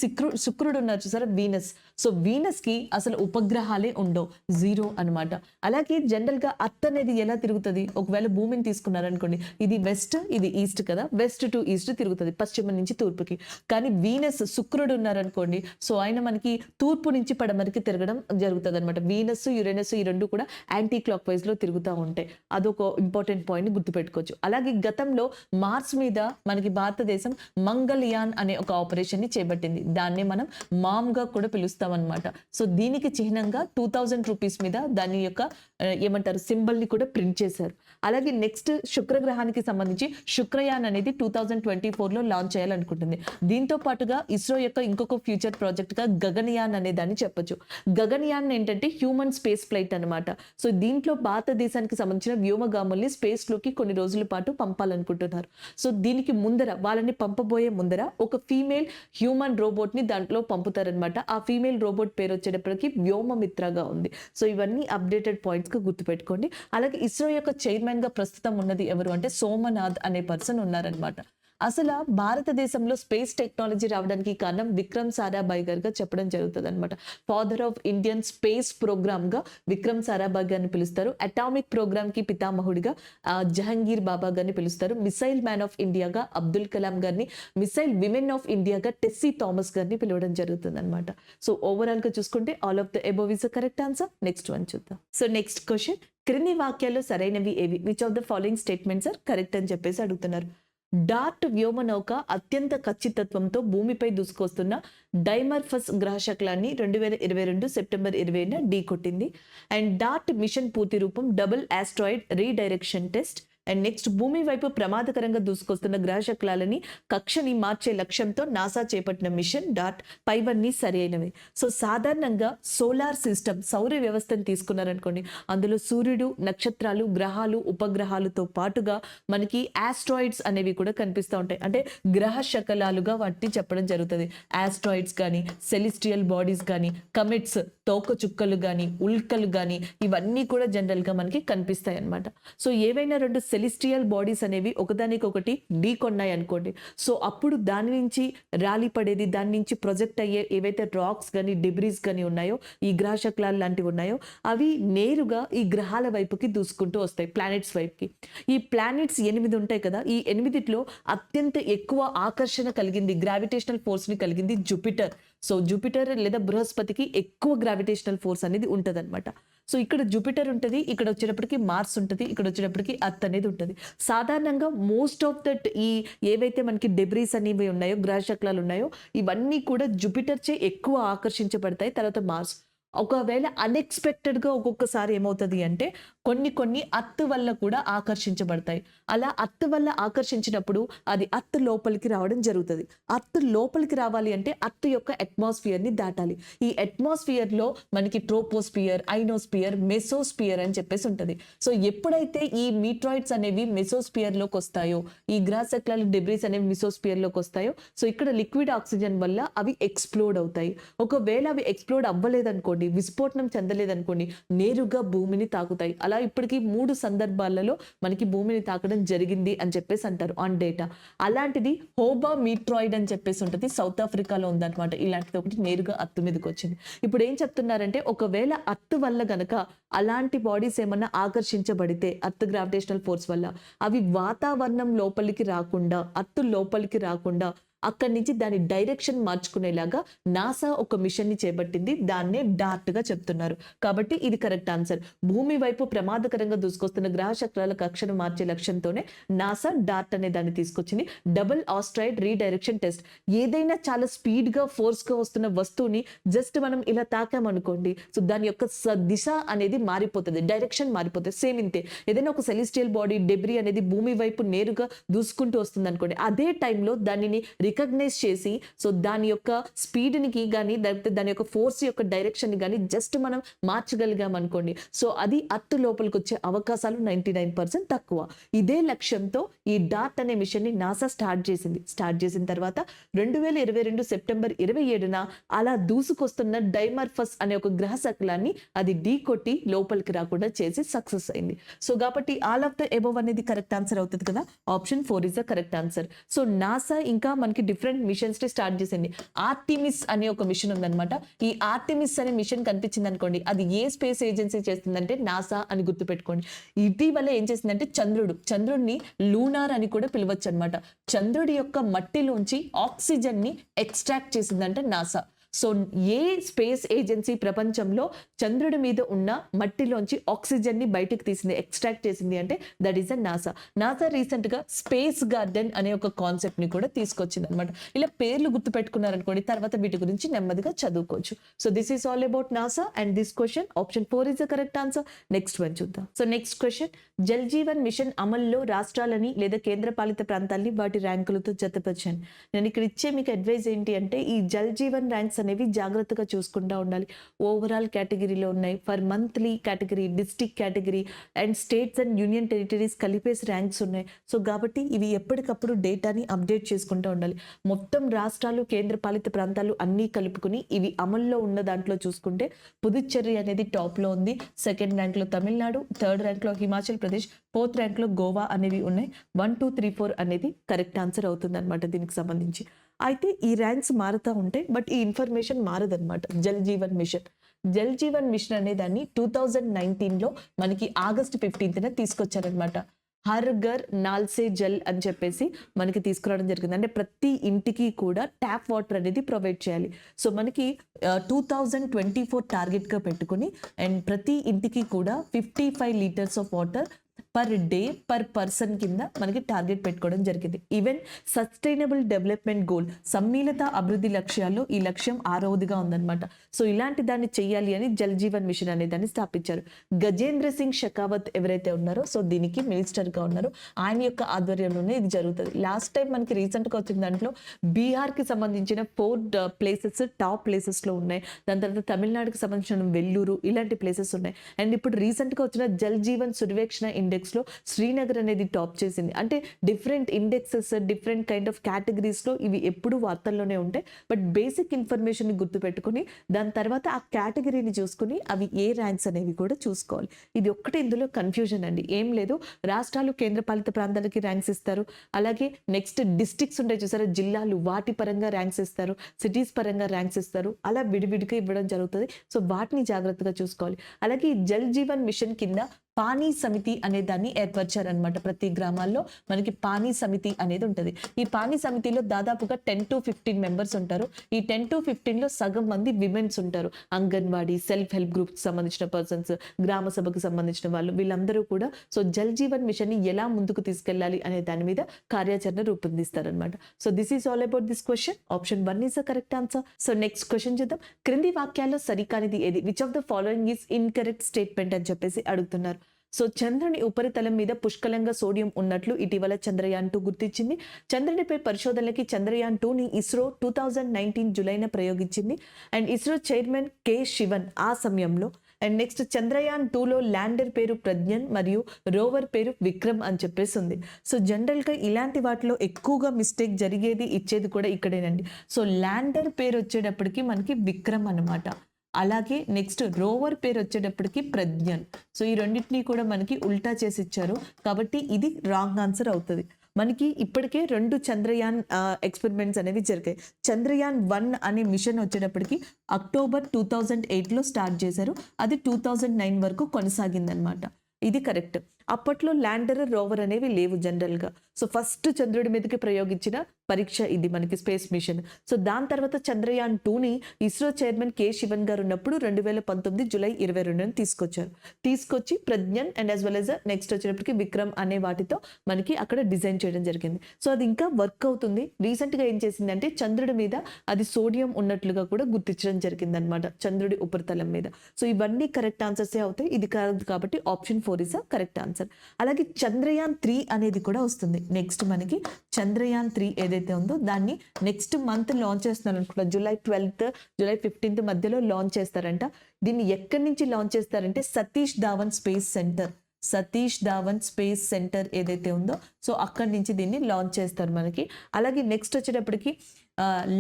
శుక్రుడు ఉన్నారు చూసారా, వీనస్. సో వీనస్ కి అసలు ఉపగ్రహాలే ఉండవు, 0 అనమాట. అలాగే జనరల్ గా అర్త్ అనేది ఎలా తిరుగుతుంది, ఒకవేళ భూమిని తీసుకున్నారు ఉన్నారనుకోండి, ఇది వెస్ట్, ఇది ఈస్ట్ కదా, వెస్ట్ టు ఈస్ట్ తిరుగుతుంది, పశ్చిమ నుంచి తూర్పుకి. కానీ వీనస్, శుక్రుడు ఉన్నారనుకోండి, సో ఆయన మనకి తూర్పు నుంచి పడమరికి తిరగడం జరుగుతుంది అనమాట. వీనస్, యురేనస్ ఈ రెండు కూడా యాంటీ క్లాక్ వైజ్ లో తిరుగుతూ ఉంటాయి. అదొక ఇంపార్టెంట్ పాయింట్ గుర్తుపెట్టుకోవచ్చు. అలాగే గతంలో మార్స్ మీద మనకి భారతదేశం మంగళయాన్ అనే ఒక ఆపరేషన్ ని చేపట్టింది. దాన్నే మనం మామ్ గా కూడా పిలుస్తాం అనమాట. సో దీనికి చిహ్నంగా 2000 రూపీస్ మీద దాని యొక్క ఏమంటారు సింబల్ ని కూడా ప్రింట్ చేశారు. అలాగే నెక్స్ట్ శుక్రగ్రహానికి సంబంధించి శుక్రయాన్ అనేది 2024 లో లాంచ్ చేయాలనుకుంటుంది. దీంతో పాటుగా ఇస్రో యొక్క ఇంకొక ఫ్యూచర్ ప్రాజెక్ట్ గా గగన్యాన్ అనే దాన్ని చెప్పొచ్చు. గగన్యాన్ ఏంటంటే హ్యూమన్ స్పేస్ ఫ్లైట్ అనమాట. సో దీంట్లో భారతదేశానికి సంబంధించిన వ్యోమగాముల్ని స్పేస్ లోకి కొన్ని రోజుల పాటు పంపాలనుకుంటున్నారు. సో దీనికి ముందర, వాళ్ళని పంపబోయే ముందర ఒక ఫీమేల్ హ్యూమన్ రోబోట్ ని దాంట్లో పంపుతారనమాట. ఆ ఫీమేల్ రోబోట్ పేరు వచ్చేటప్పటికి వ్యోమమిత్రగా ఉంది. సో ఇవన్నీ అప్డేటెడ్ పాయింట్స్ గా గుర్తుపెట్టుకోండి. అలాగే ఇస్రో యొక్క చైర్మన్ గా ప్రస్తుతం ఉన్నది ఎవరు అంటే సోమనాథ్ అనే పర్సన్ ఉన్నారనమాట. అసలు భారతదేశంలో స్పేస్ టెక్నాలజీ రావడానికి కారణం విక్రమ్ సారాభాయ్ గారుగా చెప్పడం జరుగుతుంది అనమాట. Father of Indian space programme గా విక్రమ్ సారాభాయ్ గారిని పిలుస్తారు. అటామిక్ ప్రోగ్రామ్ కి పితామహుడిగా జహంగీర్ బాబా గారిని పిలుస్తారు. మిసైల్ మ్యాన్ ఆఫ్ ఇండియాగా అబ్దుల్ కలాం గారిని, మిసైల్ విమెన్ ఆఫ్ ఇండియాగా టెస్సీ థామస్ గారిని పిలవడం జరుగుతుంది అనమాట. సో ఓవరాల్ గా చూసుకుంటే all of the above is correct answer. Next one చూద్దాం. సో నెక్స్ట్ క్వశ్చన్, క్రింది వాక్యాల్లో సరైనవి ఏవి? Which of the following statements are correct అని చెప్పేసి అడుగుతున్నారు. డార్ట్ వ్యోమనౌక అత్యంత ఖచ్చితత్వంతో భూమిపై దూసుకొస్తున్న డైమర్ఫస్ గ్రహశకలాన్ని 2022 సెప్టెంబర్ 20న ఢీ కొట్టింది. అండ్ డార్ట్ మిషన్ పూర్తి రూపం double asteroid redirection test. And next, భూమి వైపు ప్రమాదకరంగా దూసుకొస్తున్న గ్రహశకలాలని కక్షని మార్చే లక్ష్యంతో నాసా చేపట్టిన మిషన్ డార్ట్. పైవన్నీ సరి అయినవి. సో సాధారణంగా సోలార్ సిస్టమ్, సౌర వ్యవస్థను తీసుకున్నారనుకోండి, అందులో సూర్యుడు, నక్షత్రాలు, గ్రహాలు, ఉపగ్రహాలతో పాటుగా మనకి ఆస్ట్రాయిడ్స్ అనేవి కూడా కనిపిస్తూ ఉంటాయి. అంటే గ్రహ శకలాలుగా వాటిని చెప్పడం జరుగుతుంది. ఆస్ట్రాయిడ్స్ కానీ, సెలిస్టియల్ బాడీస్ కానీ, కమెట్స్, తోక చుక్కలు కానీ, ఉల్కలు కానీ, ఇవన్నీ కూడా జనరల్ గా మనకి కనిపిస్తాయి అన్నమాట. సో ఏవైనా రెండు సెలిస్టియల్ బాడీస్ అనేవి ఒకదానికొకటి ఢీ కొన్నాయి అనుకోండి, సో అప్పుడు దాని నుంచి ర్యాలీ పడేది, దాని నుంచి ప్రొజెక్ట్ అయ్యే ఏవైతే రాక్స్ కానీ, డిబ్రీస్ కానీ ఉన్నాయో, ఈ గ్రహ శకలాలు లాంటివి ఉన్నాయో, అవి నేరుగా ఈ గ్రహాల వైపుకి దూసుకుంటూ వస్తాయి, ప్లానెట్స్ వైపుకి. ఈ ప్లానెట్స్ 8 ఉంటాయి కదా, ఈ 8లో అత్యంత ఎక్కువ ఆకర్షణ కలిగింది, గ్రావిటేషనల్ ఫోర్స్ ని కలిగింది జూపిటర్. సో జూపిటర్ లేదా బృహస్పతికి ఎక్కువ గ్రావిటేషనల్ ఫోర్స్ అనేది ఉంటుంది అనమాట. సో ఇక్కడ జూపిటర్ ఉంటుంది, ఇక్కడ వచ్చేటప్పటికి మార్స్ ఉంటుంది, ఇక్కడ వచ్చేటప్పటికి అర్త్ అనేది ఉంటుంది. సాధారణంగా మోస్ట్ ఆఫ్ దట్ ఈ ఏవైతే మనకి డెబ్రీస్ అనేవి ఉన్నాయో, గ్రహ శకలాలు ఉన్నాయో, ఇవన్నీ కూడా జూపిటర్ చే ఎక్కువ ఆకర్షించబడతాయి. తర్వాత మార్స్. ఒకవేళ అన్ఎక్స్పెక్టెడ్గా ఒక్కొక్కసారి ఏమవుతుంది అంటే కొన్ని అర్త్ వల్ల కూడా ఆకర్షించబడతాయి. అలా అర్త్ వల్ల ఆకర్షించినప్పుడు అది అర్త్ లోపలికి రావడం జరుగుతుంది. అర్త్ లోపలికి రావాలి అంటే అర్త్ యొక్క అట్మాస్ఫియర్ని దాటాలి. ఈ అట్మాస్ఫియర్లో మనకి ట్రోపోస్ఫియర్, ఐనోస్ఫియర్, మెసోస్ఫియర్ అని చెప్పేసి ఉంటుంది. సో ఎప్పుడైతే ఈ మీట్రాయిడ్స్ అనేవి మెసోస్ఫియర్లోకి వస్తాయో, ఈ గ్రహ శకలాలు డెబ్రీస్ అనేవి మెసోస్ఫియర్లోకి వస్తాయో, సో ఇక్కడ లిక్విడ్ ఆక్సిజన్ వల్ల అవి ఎక్స్ప్లోడ్ అవుతాయి. ఒకవేళ అవి ఎక్స్ప్లోడ్ అవ్వలేదనుకోండి, విస్ఫోటనం చెందలేదనుకోండి, నేరుగా భూమిని తాకుతాయి. అలా ఇప్పటికీ 3 సందర్భాలలో మనకి భూమిని తాకడం జరిగింది అని చెప్పేసి అంటారు ఆన్ డేటా. అలాంటిది హోబా మీట్రాయిడ్ అని చెప్పేసి ఉంటుంది, సౌత్ ఆఫ్రికాలో ఉందన్నమాట. ఇలాంటిది ఒకటి నేరుగా అర్త్ మీదకి వచ్చింది. ఇప్పుడు ఏం చెప్తున్నారంటే, ఒకవేళ అర్త్ వల్ల గనక అలాంటి బాడీస్ ఏమన్నా ఆకర్షించబడితే అర్త్ గ్రావిటేషనల్ ఫోర్స్ వల్ల, అవి వాతావరణం లోపలికి రాకుండా, అర్త్ లోపలికి రాకుండా అక్కడి నుంచి దాని డైరెక్షన్ మార్చుకునేలాగా నాసా ఒక మిషన్ ని చేపట్టింది. దాన్నే డార్ట్ గా చెప్తున్నారు. కాబట్టి ఇది కరెక్ట్ ఆన్సర్. భూమి వైపు ప్రమాదకరంగా దూసుకొస్తున్న గ్రహ శకలాల కక్షను మార్చే లక్ష్యంతోనే నాసా డార్ట్ అనే దాన్ని తీసుకొచ్చింది. Double asteroid redirection test. ఏదైనా చాలా స్పీడ్ గా, ఫోర్స్ గా వస్తున్న వస్తువుని జస్ట్ మనం ఇలా తాకామనుకోండి, సో దాని యొక్క దిశ అనేది మారిపోతుంది, డైరెక్షన్ మారిపోతుంది. సేమ్ ఇంతే, ఏదైనా ఒక సెలిస్టియల్ బాడీ డెబ్రీ అనేది భూమి వైపు నేరుగా దూసుకుంటూ వస్తుంది అనుకోండి, అదే టైంలో దానిని రికగ్నైజ్ చేసి, సో దాని యొక్క స్పీడ్ని కానీ, లేకపోతే దాని యొక్క ఫోర్స్ యొక్క డైరెక్షన్ కానీ జస్ట్ మనం మార్చగలిగాం అనుకోండి, సో అది అర్త్ లోపలికి వచ్చే అవకాశాలు 99% తక్కువ. ఇదే లక్ష్యంతో ఈ డార్ట్ అనే మిషన్ ని నాసా స్టార్ట్ చేసిన తర్వాత 2022 సెప్టెంబర్ 27న అలా దూసుకొస్తున్న డైమర్ఫస్ అనే ఒక గ్రహ శకలాన్ని అది ఢీ కొట్టి లోపలికి రాకుండా చేసి సక్సెస్ అయింది. సో కాబట్టి ఆల్ ఆఫ్ ద అబోవ్ అనేది కరెక్ట్ ఆన్సర్ అవుతుంది కదా. Option 4 is the correct answer. So NASA ఇంకా మనకి మనకి డిఫరెంట్ మిషన్స్ ని స్టార్ట్ చేసింది. ఆర్టిమిస్ అనే ఒక మిషన్ ఉందన్నమాట. ఈ ఆర్టిమిస్ అనే మిషన్ కనిపించింది అనుకోండి, అది ఏ స్పేస్ ఏజెన్సీ చేస్తుందంటే నాసా అని గుర్తుపెట్టుకోండి. ఇటీవల ఏం చేసిందంటే చంద్రుడిని లూనార్ అని కూడా పిలవచ్చు అనమాట. చంద్రుడి యొక్క మట్టిలోంచి ఆక్సిజన్ ని ఎక్స్ట్రాక్ట్ చేసిందంటే నాసా. సో ఏ స్పేస్ ఏజెన్సీ ప్రపంచంలో చంద్రుడి మీద ఉన్న మట్టిలోంచి ఆక్సిజన్ ని బయటకు తీసింది, ఎక్స్ట్రాక్ట్ చేసింది అంటే that is a NASA. NASA recent గా స్పేస్ గార్డెన్ అనే ఒక కాన్సెప్ట్ ని కూడా తీసుకొచ్చింది అనమాట. ఇలా పేర్లు గుర్తు పెట్టుకున్నారనుకోండి, తర్వాత వీటి గురించి నెమ్మదిగా చదువుకోవచ్చు. So this is all about NASA and this question option 4 is the correct answer. Next one చూద్దాం. So next question, Jal Jeevan mission అమల్లో రాష్ట్రాలని లేదా కేంద్ర పాలిత ప్రాంతాలని వాటి ర్యాంకులతో జతపరిచాను. నేను ఇక్కడ ఇచ్చే మీకు అడ్వైజ్ ఏంటి అంటే, ఈ జల్ జీవన్ ర్యాంక్స్ అనేవి జాగ్రత్తగా చూసుకుంటూ ఉండాలి. ఓవరాల్ కేటగిరీలో ఉన్నాయి, for monthly category, district category and states and union territories కలిపేసి ర్యాంక్స్ ఉన్నాయి. సో కాబట్టి ఇవి ఎప్పటికప్పుడు డేటాని అప్డేట్ చేసుకుంటూ ఉండాలి. మొత్తం రాష్ట్రాలు కేంద్ర పాలిత ప్రాంతాలు అన్నీ కలుపుకుని ఇవి అమల్లో ఉన్న దాంట్లో చూసుకుంటే పుదుచ్చేరి అనేది టాప్లో ఉంది, సెకండ్ ర్యాంక్లో తమిళనాడు, థర్డ్ ర్యాంక్లో హిమాచల్ ప్రదేశ్, ఫోర్త్ ర్యాంక్లో గోవా అనేవి ఉన్నాయి. 1, 2, 3, 4 అనేది కరెక్ట్ ఆన్సర్ అవుతుంది అనమాట దీనికి సంబంధించి. అయితే ఈ ర్యాంక్స్ మారుతూ ఉంటాయి, బట్ ఈ ఇన్ఫర్మేషన్ మారదనమాట. జల్ జీవన్ మిషన్ అనే దాన్ని 2019లో మనకి ఆగస్ట్ 15న తీసుకొచ్చారనమాట. హర్ ఘర్ నాల్ సే జల్ అని చెప్పేసి మనకి తీసుకురావడం జరిగింది. అంటే ప్రతి ఇంటికి కూడా ట్యాప్ వాటర్ అనేది ప్రొవైడ్ చేయాలి. సో మనకి 2024 టార్గెట్గా పెట్టుకుని అండ్ ప్రతి ఇంటికి కూడా 55 litres of water per day per person కింద మనకి టార్గెట్ పెట్టుకోవడం జరిగింది. ఈవెన్ సస్టైనబుల్ డెవలప్మెంట్ గోల్, సమ్మిళిత అభివృద్ధి లక్ష్యాల్లో ఈ లక్ష్యం 6వదిగా ఉందన్నమాట. సో ఇలాంటి దాన్ని చెయ్యాలి అని జల్ జీవన్ మిషన్ అనే దాన్ని స్థాపించారు. గజేంద్ర సింగ్ షెకావత్ ఎవరైతే ఉన్నారో, సో దీనికి మినిస్టర్గా ఉన్నారు, ఆయన యొక్క ఆధ్వర్యంలోనే ఇది జరుగుతుంది. లాస్ట్ టైం మనకి రీసెంట్గా వచ్చిన దాంట్లో బీహార్కి సంబంధించిన 4 ప్లేసెస్ టాప్ ప్లేసెస్లో ఉన్నాయి. దాని తర్వాత తమిళనాడుకి సంబంధించిన వెల్లూరు, ఇలాంటి ప్లేసెస్ ఉన్నాయి. అండ్ ఇప్పుడు రీసెంట్గా వచ్చిన జల్ జీవన్ సుర్వేక్షణ ఇండెక్స్లో శ్రీనగర్ అనేది టాప్ చేసింది. అంటే different indexes, different kind of కేటగిరీస్లో ఇవి ఎప్పుడు వార్తల్లోనే ఉంటాయి. బట్ బేసిక్ ఇన్ఫర్మేషన్ గుర్తుపెట్టుకుని దాని తర్వాత ఆ కేటగిరీని చూసుకుని అవి ఏ ర్యాంక్స్ అనేవి కూడా చూసుకోవాలి. ఇది ఒక్కటే ఇందులో కన్ఫ్యూజన్ అండి, ఏం లేదు. రాష్ట్రాలు కేంద్ర పాలిత ప్రాంతాలకి ర్యాంక్స్ ఇస్తారు, అలాగే నెక్స్ట్ డిస్ట్రిక్ట్స్ ఉంటాయి చూసారా, జిల్లాలు, వాటి పరంగా ర్యాంక్స్ ఇస్తారు, సిటీస్ పరంగా ర్యాంక్స్ ఇస్తారు, అలా విడివిడిగా ఇవ్వడం జరుగుతుంది. సో వాటిని జాగ్రత్తగా చూసుకోవాలి. అలాగే ఈ జల్ జీవన్ మిషన్ కింద పానీ సమితి అనే దాన్ని ఏర్పరిచారనమాట. ప్రతి గ్రామాల్లో మనకి పానీ సమితి అనేది ఉంటుంది. ఈ పానీ సమితిలో దాదాపుగా 10 to 15 మెంబర్స్ ఉంటారు. ఈ 10 to 15లో సగం మంది విమెన్స్ ఉంటారు. అంగన్వాడీ, సెల్ఫ్ హెల్ప్ గ్రూప్కి సంబంధించిన పర్సన్స్, గ్రామ సభకు సంబంధించిన వాళ్ళు, వీళ్ళందరూ కూడా సో జల్ జీవన్ మిషన్ ని ఎలా ముందుకు తీసుకెళ్లాలి అనే దాని మీద కార్యాచరణ రూపొందిస్తారనమాట. So this is all about this question. Option 1 is the correct answer. So next question చూద్దాం. క్రింది వాక్యాల్లో సరికానిది ఏది? Which of the following is incorrect statement అని చెప్పేసి అడుగుతున్నారు. సో చంద్రుని ఉపరితలం మీద పుష్కలంగా సోడియం ఉన్నట్లు ఇటీవల చంద్రయాన్ 2 గుర్తించింది. చంద్రునిపై పరిశోధనలకి చంద్రయాన్ 2ని ఇస్రో 2019 జూలైన ప్రయోగించింది. And ISRO chairman K Sivan ఆ సమయంలో. అండ్ నెక్స్ట్ చంద్రయాన్ 2లో ల్యాండర్ పేరు ప్రజ్ఞన్ మరియు రోవర్ పేరు విక్రమ్ అని చెప్పేసి ఉంది. సో జనరల్గా ఇలాంటి వాటిలో ఎక్కువగా మిస్టేక్ జరిగేది ఇచ్చేది కూడా ఇక్కడేనండి. సో ల్యాండర్ పేరు వచ్చేటప్పటికి మనకి విక్రమ్ అన్నమాట. అలాగే నెక్స్ట్ రోవర్ పేరు వచ్చేటప్పటికి ప్రజ్ఞన్. సో ఈ రెండింటినీ కూడా మనకి ఉల్టా చేసి ఇచ్చారు, కాబట్టి ఇది రాంగ్ ఆన్సర్ అవుతుంది. మనకి ఇప్పటికే 2 చంద్రయాన్ ఎక్స్పెరిమెంట్స్ అనేవి జరిగాయి. చంద్రయాన్ 1 అనే మిషన్ వచ్చేటప్పటికి అక్టోబర్ 2008లో స్టార్ట్ చేశారు, అది 2009 వరకు కొనసాగిందనమాట. ఇది కరెక్ట్. అప్పట్లో ల్యాండర్, రోవర్ అనేవి లేవు జనరల్గా. సో ఫస్ట్ చంద్రుడి మీదకి ప్రయోగించిన పరీక్ష ఇది మనకి స్పేస్ మిషన్. సో దాని తర్వాత చంద్రయాన్ 2ని ఇస్రో చైర్మన్ కె శివన్ గారు ఉన్నప్పుడు 2019 జూలై 22న తీసుకొచ్చి Pragyan and as well as next వచ్చేటప్పటికి విక్రమ్ అనే వాటితో మనకి అక్కడ డిజైన్ చేయడం జరిగింది. సో అది ఇంకా వర్క్ అవుతుంది. రీసెంట్గా ఏం చేసిందంటే చంద్రుడి మీద అది సోడియం ఉన్నట్లుగా కూడా గుర్తించడం జరిగింది అనమాట, చంద్రుడి ఉపరితలం మీద. సో ఇవన్నీ కరెక్ట్ ఆన్సర్సే అవుతాయి. ఇది కాదు కాబట్టి ఆప్షన్ 4 ఇస్ కరెక్ట్ ఆన్సర్. అలాగే చంద్రయాన్ 3 అనేది కూడా వస్తుంది. నెక్స్ట్ మనకి చంద్రయాన్ 3 ఏదైతే ఉందో దాన్ని నెక్స్ట్ మంత్ లాంచ్ చేస్తున్నారు అనుకుంటా. జూలై 12th, జూలై 15th మధ్యలో లాంచ్ చేస్తారంట. దీన్ని ఎక్కడి నుంచి లాంచ్ చేస్తారంటే సతీష్ ధావన్ స్పేస్ సెంటర్ ఏదైతే ఉందో సో అక్కడి నుంచి దీన్ని లాంచ్ చేస్తారు మనకి. అలాగే నెక్స్ట్ వచ్చేటప్పటికి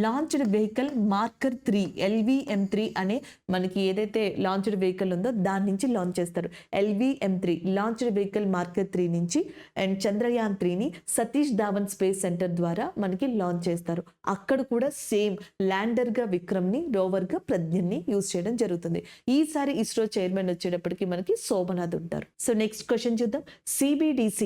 లాంచ్డ్ వెహికల్ మార్కర్ 3 LVM3 అనే మనకి ఏదైతే లాంచ్డ్ వెహికల్ ఉందో దాని నుంచి లాంచ్ చేస్తారు. LVM3 లాంచ్డ్ వెహికల్ మార్కర్ 3 నుంచి అండ్ చంద్రయాన్ 3ని సతీష్ ధావన్ స్పేస్ సెంటర్ ద్వారా మనకి లాంచ్ చేస్తారు. అక్కడ కూడా సేమ్ ల్యాండర్గా విక్రమ్ని, రోవర్గా ప్రజ్ఞని యూజ్ చేయడం జరుగుతుంది. ఈసారి ఇస్రో చైర్మన్ వచ్చేటప్పటికి మనకి సోమనాథ్ ఉంటారు. సో నెక్స్ట్ క్వశ్చన్ చూద్దాం. CBDC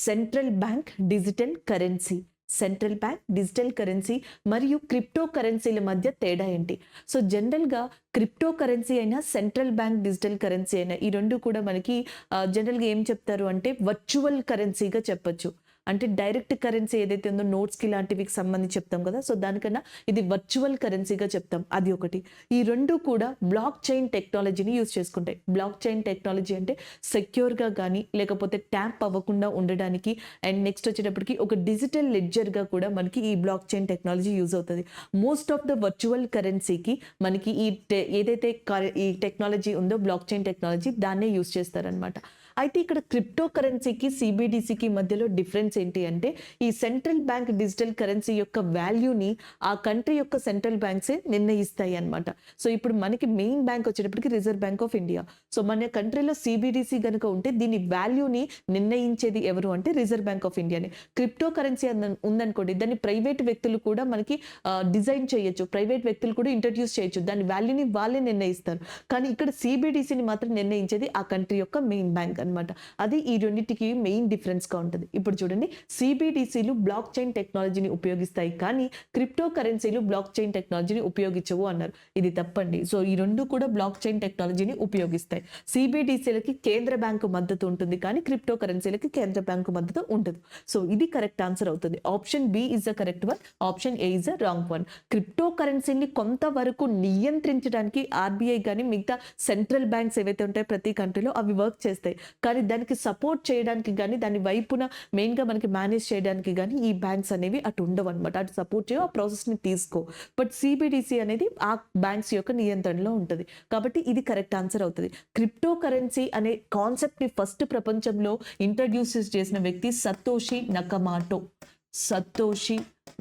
central bank digital currency. Central bank digital currency మరియు క్రిప్టో కరెన్సీల మధ్య తేడా ఏంటి? సో జనరల్గా క్రిప్టో కరెన్సీ అయినా సెంట్రల్ బ్యాంక్ డిజిటల్ కరెన్సీ అయినా ఈ రెండు కూడా మనకి జనరల్గా ఏం చెప్తారు అంటే వర్చువల్ కరెన్సీగా చెప్పొచ్చు. అంటే డైరెక్ట్ కరెన్సీ ఏదైతే ఉందో నోట్స్కి లాంటివికి సంబంధించి చెప్తాం కదా, సో దానికన్నా ఇది వర్చువల్ కరెన్సీగా చెప్తాం. అది ఒకటి. ఈ రెండు కూడా బ్లాక్ చైన్ టెక్నాలజీని యూజ్ చేసుకుంటాయి. బ్లాక్ చైన్ టెక్నాలజీ అంటే సెక్యూర్గా కానీ లేకపోతే ట్యాంప్ అవ్వకుండా ఉండడానికి అండ్ నెక్స్ట్ వచ్చేటప్పటికి ఒక డిజిటల్ లెడ్జర్గా కూడా మనకి ఈ బ్లాక్ చైన్ టెక్నాలజీ యూజ్ అవుతుంది. మోస్ట్ ఆఫ్ ద వర్చువల్ కరెన్సీకి మనకి ఏదైతే ఈ టెక్నాలజీ ఉందో బ్లాక్ చైన్ టెక్నాలజీ దాన్నే యూజ్ చేస్తారనమాట. అయితే ఇక్కడ క్రిప్టో కరెన్సీకి CBDCకి మధ్యలో డిఫరెన్స్ ఏంటి అంటే ఈ సెంట్రల్ బ్యాంక్ డిజిటల్ కరెన్సీ యొక్క వాల్యూని ఆ కంట్రీ యొక్క సెంట్రల్ బ్యాంక్సే నిర్ణయిస్తాయి అనమాట. సో ఇప్పుడు మనకి మెయిన్ బ్యాంక్ వచ్చేటప్పటికి reserve bank of India. So మన కంట్రీలో CBDC కనుక ఉంటే దీని వాల్యూని నిర్ణయించేది ఎవరు అంటే రిజర్వ్ బ్యాంక్ ఆఫ్ ఇండియాని. క్రిప్టో కరెన్సీ ఉందనుకోండి, దాన్ని ప్రైవేట్ వ్యక్తులు కూడా మనకి డిజైన్ చేయొచ్చు, ప్రైవేట్ వ్యక్తులు కూడా ఇంట్రడ్యూస్ చేయొచ్చు, దాని వాల్యూని వాళ్ళే నిర్ణయిస్తారు. కానీ ఇక్కడ CBDCని మాత్రం నిర్ణయించేది ఆ కంట్రీ యొక్క మెయిన్ బ్యాంక్ అనమాట. అది ఈ రెండింటికి మెయిన్ డిఫరెన్స్ గా ఉంటుంది. ఇప్పుడు చూడండి, CBDCలు బ్లాక్ చైన్ టెక్నాలజీని ఉపయోగిస్తాయి కానీ క్రిప్టో కరెన్సీలు బ్లాక్ చైన్ టెక్నాలజీని ఉపయోగించవు అన్నారు. ఇది తప్పండి. సో ఈ రెండు కూడా బ్లాక్ చైన్ టెక్నాలజీని ఉపయోగిస్తాయి. CBDCలకి కేంద్ర బ్యాంకు మద్దతు ఉంటుంది కానీ క్రిప్టో కరెన్సీలకి కేంద్ర బ్యాంకు మద్దతు ఉండదు. సో ఇది కరెక్ట్ ఆన్సర్ అవుతుంది. Option B is the correct one, option A is the wrong one. Crypto కరెన్సీని కొంతవరకు నియంత్రించడానికి RBI కానీ మిగతా సెంట్రల్ బ్యాంక్స్ ఏవైతే ఉంటాయో ప్రతి కంట్రీలో అవి వర్క్ చేస్తాయి. కానీ దానికి సపోర్ట్ చేయడానికి కానీ దాని వైపున మెయిన్గా మనకి మేనేజ్ చేయడానికి కానీ ఈ బ్యాంక్స్ అనేవి అటు ఉండవు అనమాట. అటు సపోర్ట్ చేయవు, ఆ ప్రాసెస్ని తీసుకో. బట్ CBDC అనేది ఆ బ్యాంక్స్ యొక్క నియంత్రణలో ఉంటుంది. కాబట్టి ఇది కరెక్ట్ ఆన్సర్ అవుతుంది. క్రిప్టో కరెన్సీ అనే కాన్సెప్ట్ని ఫస్ట్ ప్రపంచంలో ఇంట్రడ్యూస్ చేసిన వ్యక్తి సతోషి నకమాటో. సతోషి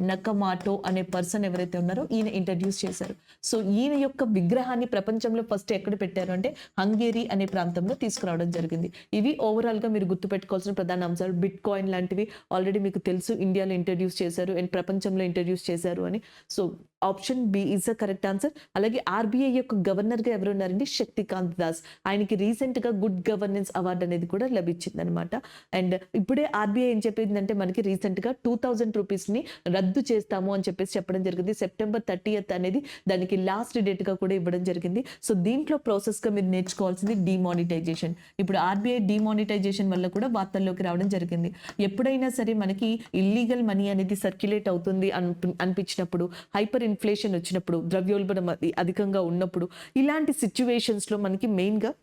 నకమాటో అనే పర్సన్ ఎవరైతే ఉన్నారో ఈయన ఇంట్రడ్యూస్ చేశారు. సో ఈయన యొక్క విగ్రహాన్ని ప్రపంచంలో ఫస్ట్ ఎక్కడ పెట్టారు అంటే హంగేరీ అనే ప్రాంతంలో తీసుకురావడం జరిగింది. ఇవి ఓవరాల్గా మీరు గుర్తుపెట్టుకోవాల్సిన ప్రధాన అంశాలు. బిట్ కాయిన్ లాంటివి ఆల్రెడీ మీకు తెలుసు, ఇండియాలో ఇంట్రడ్యూస్ చేశారు అండ్ ప్రపంచంలో ఇంట్రడ్యూస్ చేశారు అని. So option B is the correct answer. అలాగే RBI యొక్క గవర్నర్గా ఎవరు ఉన్నారండి? శక్తికాంత్ దాస్. ఆయనకి రీసెంట్గా గుడ్ గవర్నెన్స్ అవార్డు అనేది కూడా లభించింది అనమాట. అండ్ ఇప్పుడే RBI ఏం చెప్పిందంటే మనకి రీసెంట్గా 2000 రూపీస్ని రద్దు చేస్తాము అని చెప్పేసి చెప్పడం జరిగింది. September 30th అనేది దానికి లాస్ట్ డేట్గా కూడా ఇవ్వడం జరిగింది. సో దీంట్లో ప్రాసెస్గా మీరు నేర్చుకోవాల్సింది డిమానిటైజేషన్. ఇప్పుడు RBI డిమానిటైజేషన్ వల్ల కూడా వార్తల్లోకి రావడం జరిగింది. ఎప్పుడైనా సరే మనకి ఇల్లీగల్ మనీ అనేది సర్క్యులేట్ అవుతుంది అనిపించినప్పుడు, హైపర్ ఇన్ఫ్లేషన్ వచ్చినప్పుడు, ద్రవ్యోల్బణం అధికంగా ఉన్నప్పుడు, ఇలాంటి సిచ్యువేషన్స్లో మనకి మెయిన్గా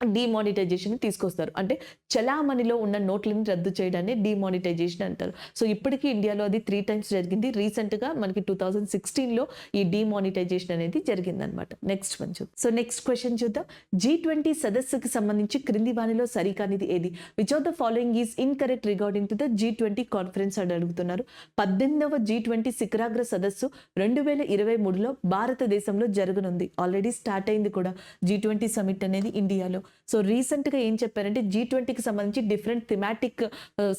డిమానిటైజేషన్ తీసుకొస్తారు. అంటే చలామణిలో ఉన్న నోట్లను రద్దు చేయడాన్ని డిమానిటైజేషన్ అంటారు. సో ఇప్పటికీ ఇండియాలో అది 3 times జరిగింది. రీసెంట్గా మనకి 2016లో ఈ డిమానిటైజేషన్ అనేది జరిగిందనమాట. నెక్స్ట్ వన్ చూద్దాం. సో నెక్స్ట్ క్వశ్చన్ చూద్దాం. G20 సదస్సుకి సంబంధించి క్రింది వానిలో సరికానిది ఏది? Which of the following is incorrect regarding to the G20 conference అని అడుగుతున్నారు. 18వ G20 శిఖరాగ్ర సదస్సు 2023లో భారతదేశంలో జరగనుంది. ఆల్రెడీ స్టార్ట్ అయింది కూడా G20 సమిట్ అనేది ఇండియాలో. సో రీసెంట్గా ఏం చెప్పారంటే G20కి సంబంధించి డిఫరెంట్ థిమాటిక్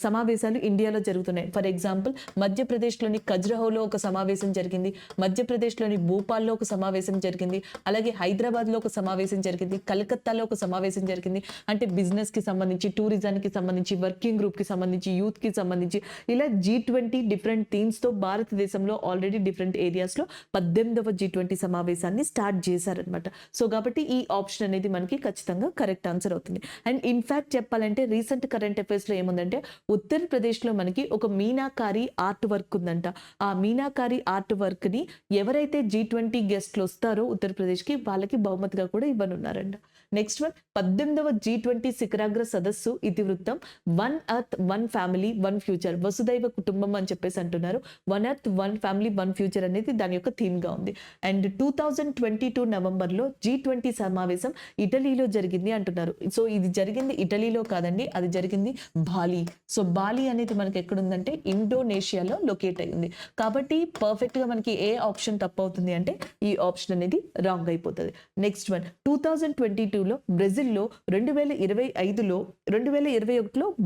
సమావేశాలు ఇండియాలో జరుగుతున్నాయి. ఫర్ ఎగ్జాంపుల్ మధ్యప్రదేశ్లోని ఖజ్రహోలో ఒక సమావేశం జరిగింది, మధ్యప్రదేశ్లోని భోపాల్లో ఒక సమావేశం జరిగింది, అలాగే హైదరాబాద్లో ఒక సమావేశం జరిగింది, కలకత్తాలో ఒక సమావేశం జరిగింది. అంటే బిజినెస్కి సంబంధించి, టూరిజానికి సంబంధించి, వర్కింగ్ గ్రూప్కి సంబంధించి, యూత్కి సంబంధించి ఇలా G20 డిఫరెంట్ థీమ్స్తో భారతదేశంలో ఆల్రెడీ డిఫరెంట్ ఏరియాస్లో 18వ G20 సమావేశాన్ని స్టార్ట్ చేశారనమాట. సో కాబట్టి ఈ ఆప్షన్ అనేది మనకి ఖచ్చితంగా కరెక్ట్ ఆన్సర్ అవుతుంది. అండ్ ఇన్ఫాక్ట్ చెప్పాలంటే రీసెంట్ కరెంట్ అఫైర్స్లో ఏముందంటే ఉత్తరప్రదేశ్లో మనకి ఒక మీనాకారి ఆర్ట్ వర్క్ ఉందంట. ఆ మీనాకారి ఆర్ట్ వర్క్ని ఎవరైతే G20 గెస్ట్లు వస్తారో ఉత్తరప్రదేశ్కి వాళ్ళకి బహుమతిగా కూడా ఇవ్వనున్నారంట. నెక్స్ట్ వన్ 18వ G20 శిఖరాగ్ర సదస్సు ఇతివృత్తం one earth one family one future, వసుదైవ కుటుంబం అని చెప్పేసి అంటున్నారు. One earth one family one future అనేది దాని యొక్క థీమ్ గా ఉంది. అండ్ 2022 నవంబర్లో G20 సమావేశం ఇటలీలో జరిగింది అంటున్నారు. సో ఇది జరిగింది ఇటలీలో కాదండి, అది జరిగింది బాలి. సో బాలి అనేది మనకి ఎక్కడ ఉందంటే ఇండోనేషియాలో లొకేట్ అయ్యింది. కాబట్టి పర్ఫెక్ట్ గా మనకి ఏ ఆప్షన్ తప్పు అవుతుంది అంటే ఈ ఆప్షన్ అనేది రాంగ్ అయిపోతుంది. నెక్స్ట్ వన్ 2022లో బ్రెజిల్లో, 2021లో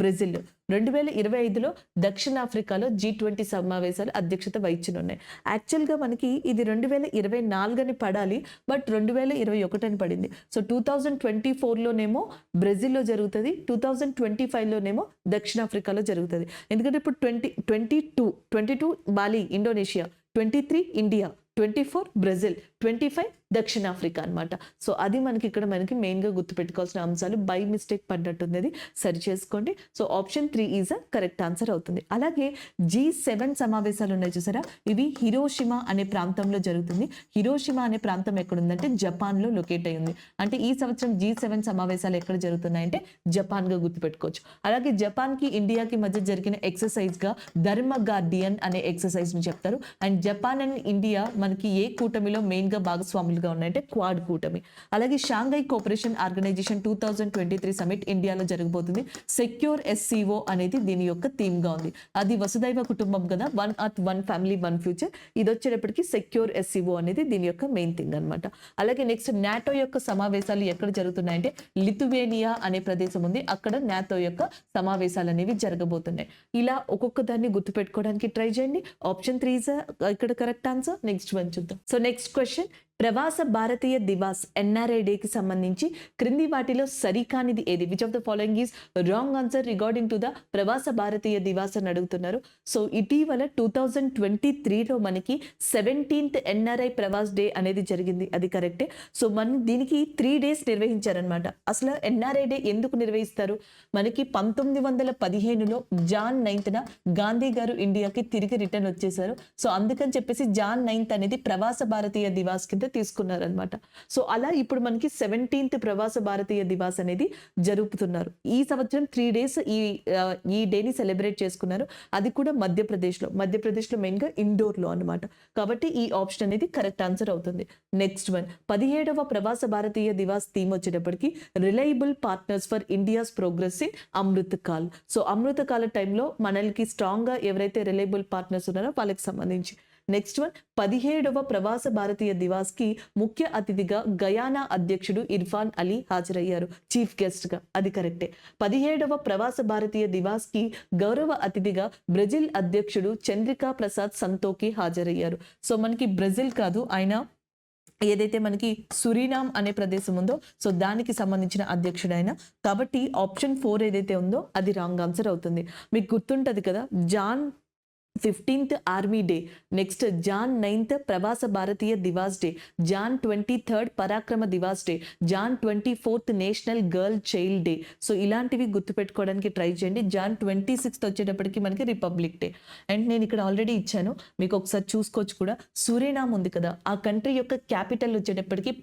బ్రెజిల్, 2025లో దక్షిణాఫ్రికాలో G20 సమావేశాలు అధ్యక్షత వహించనున్నాయి. యాక్చువల్గా మనకి ఇది 2024 అని పడాలి, బట్ 2021 అని పడింది. సో 2024లోనేమో బ్రెజిల్లో జరుగుతుంది, 2025లోనేమో దక్షిణాఫ్రికాలో జరుగుతుంది. ఎందుకంటే ఇప్పుడు 22 బాలి ఇండోనేషియా, 23 ఇండియా, 24 బ్రెజిల్, 25 దక్షిణాఫ్రికా అనమాట. సో అది మనకి ఇక్కడ మెయిన్గా గుర్తుపెట్టుకోవాల్సిన అంశాలు. బై మిస్టేక్ పడ్డట్టుంది, అది సరి చేసుకోండి. So option 3 is a correct answer అవుతుంది. అలాగే G7 సమావేశాలు ఉన్నాయి చూసారా, ఇవి హిరోషిమా అనే ప్రాంతంలో జరుగుతుంది. హిరోషిమా అనే ప్రాంతం ఎక్కడుందంటే జపాన్లో లొకేట్ అయి ఉంది. అంటే ఈ సంవత్సరం G7 సమావేశాలు ఎక్కడ జరుగుతున్నాయంటే జపాన్గా గుర్తుపెట్టుకోవచ్చు. అలాగే జపాన్కి ఇండియాకి మధ్య జరిగిన ఎక్సర్సైజ్గా ధర్మ గార్డియన్ అనే ఎక్సర్సైజ్ని చెప్తారు. అండ్ జపాన్ అండ్ ఇండియా మనకి ఏ కూటమిలో మెయిన్గా భాగస్వాములుగా ఉన్నాయంటే క్వాడ్ కూటమి. అలాగే షాంఘై కోఆపరేషన్ ఆర్గనైజేషన్ 2023 సమిట్ ఇండియాలో జరగబోతుంది. సెక్యూర్ SCO అనేది దీని యొక్క థీమ్ గా ఉంది. అది వసుదైవ కుటుంబం కదా, one earth one family one future. ఇది వచ్చేటప్పటికి సెక్యూర్ SCO అనేది దీని యొక్క మెయిన్ థింగ్ అనమాట. అలాగే నెక్స్ట్ నాటో యొక్క సమావేశాలు ఎక్కడ జరుగుతున్నాయంటే లిథువేనియా అనే ప్రదేశం ఉంది, అక్కడ నాటో యొక్క సమావేశాలు అనేవి జరగబోతున్నాయి. ఇలా ఒక్కొక్క దాన్ని గుర్తుపెట్టుకోవడానికి ట్రై చేయండి. ఆప్షన్ 3 ఇస్ ఇక్కడ కరెక్ట్ ఆన్సర్. నెక్స్ట్ వన్ చూద్దాం. సో నెక్స్ట్ క్వశ్చన్, ప్రవాస భారతీయ దివాస్ NRI డే కి సంబంధించి క్రింది వాటిలో సరికానిది ఏది? Which of the following is wrong answer regarding to the ప్రవాస భారతీయ దివాస్ అని అడుగుతున్నారు. సో ఇటీవల 2023లో మనకి 17th NRI ప్రవాస్ డే అనేది జరిగింది, అది కరెక్టే. సో మనం దీనికి 3 days నిర్వహించారనమాట. అసలు NRI డే ఎందుకు నిర్వహిస్తారు? మనకి 1915లో జాన్ 9th గాంధీ గారు ఇండియాకి తిరిగి రిటర్న్ వచ్చేసారు. సో అందుకని చెప్పేసి జాన్ 9th అనేది ప్రవాస భారతీయ దివాస్ కింద తీసుకున్నారనమాట. సో అలా ఇప్పుడు మనకి 17th ప్రవాస భారతీయ దివాస్ అనేది జరుపుతున్నారు. ఈ సంవత్సరం 3 days ఈ డేని సెలబ్రేట్ చేసుకున్నారు. అది కూడా మధ్యప్రదేశ్లో మెయిన్ గా ఇండోర్లో అనమాట. కాబట్టి ఈ ఆప్షన్ అనేది కరెక్ట్ ఆన్సర్ అవుతుంది. నెక్స్ట్ వన్ 17వ ప్రవాస భారతీయ దివాస్ థీమ్ వచ్చేటప్పటికి reliable partners for India's progress in Amrit Kaal. So అమృత కాల టైంలో మనకి స్ట్రాంగ్ గా ఎవరైతే రిలయబుల్ పార్ట్నర్స్ ఉన్నారో వాళ్ళకి సంబంధించి. నెక్స్ట్ వన్ 17వ ప్రవాస భారతీయ దివాస్ కి ముఖ్య అతిథిగా గయానా అధ్యక్షుడు ఇర్ఫాన్ అలీ హాజరయ్యారు చీఫ్ గెస్ట్ గా, అది కరెక్టే. 17వ ప్రవాస భారతీయ దివాస్ కి గౌరవ అతిథిగా బ్రెజిల్ అధ్యక్షుడు చంద్రికా ప్రసాద్ సంతోకి హాజరయ్యారు. సో మనకి బ్రెజిల్ కాదు, ఆయన ఏదైతే మనకి సురీనామ్ అనే ప్రదేశం ఉందో సో దానికి సంబంధించిన అధ్యక్షుడు ఆయన. కాబట్టి ఆప్షన్ 4 ఏదైతే ఉందో అది రాంగ్ ఆన్సర్ అవుతుంది. మీకు గుర్తుంటది కదా, Jan 15th army day, next Jan 9th Pravasi Bharatiya Divas day, Jan 23rd Parakram Divas day, Jan 24th national girl child day. So ఇలాంటివి గుర్తుపెట్టుకోవడానికి ట్రై చేయండి. జాన్ 26th వచ్చేటప్పటికి మనకి రిపబ్లిక్ డే. అండ్ నేను ఇక్కడ ఆల్రెడీ ఇచ్చాను, మీకు ఒకసారి చూసుకోవచ్చు కూడా. సురీనామ్ ఉంది కదా, ఆ కంట్రీ యొక్క క్యాపిటల్ వచ్చేటప్పటికి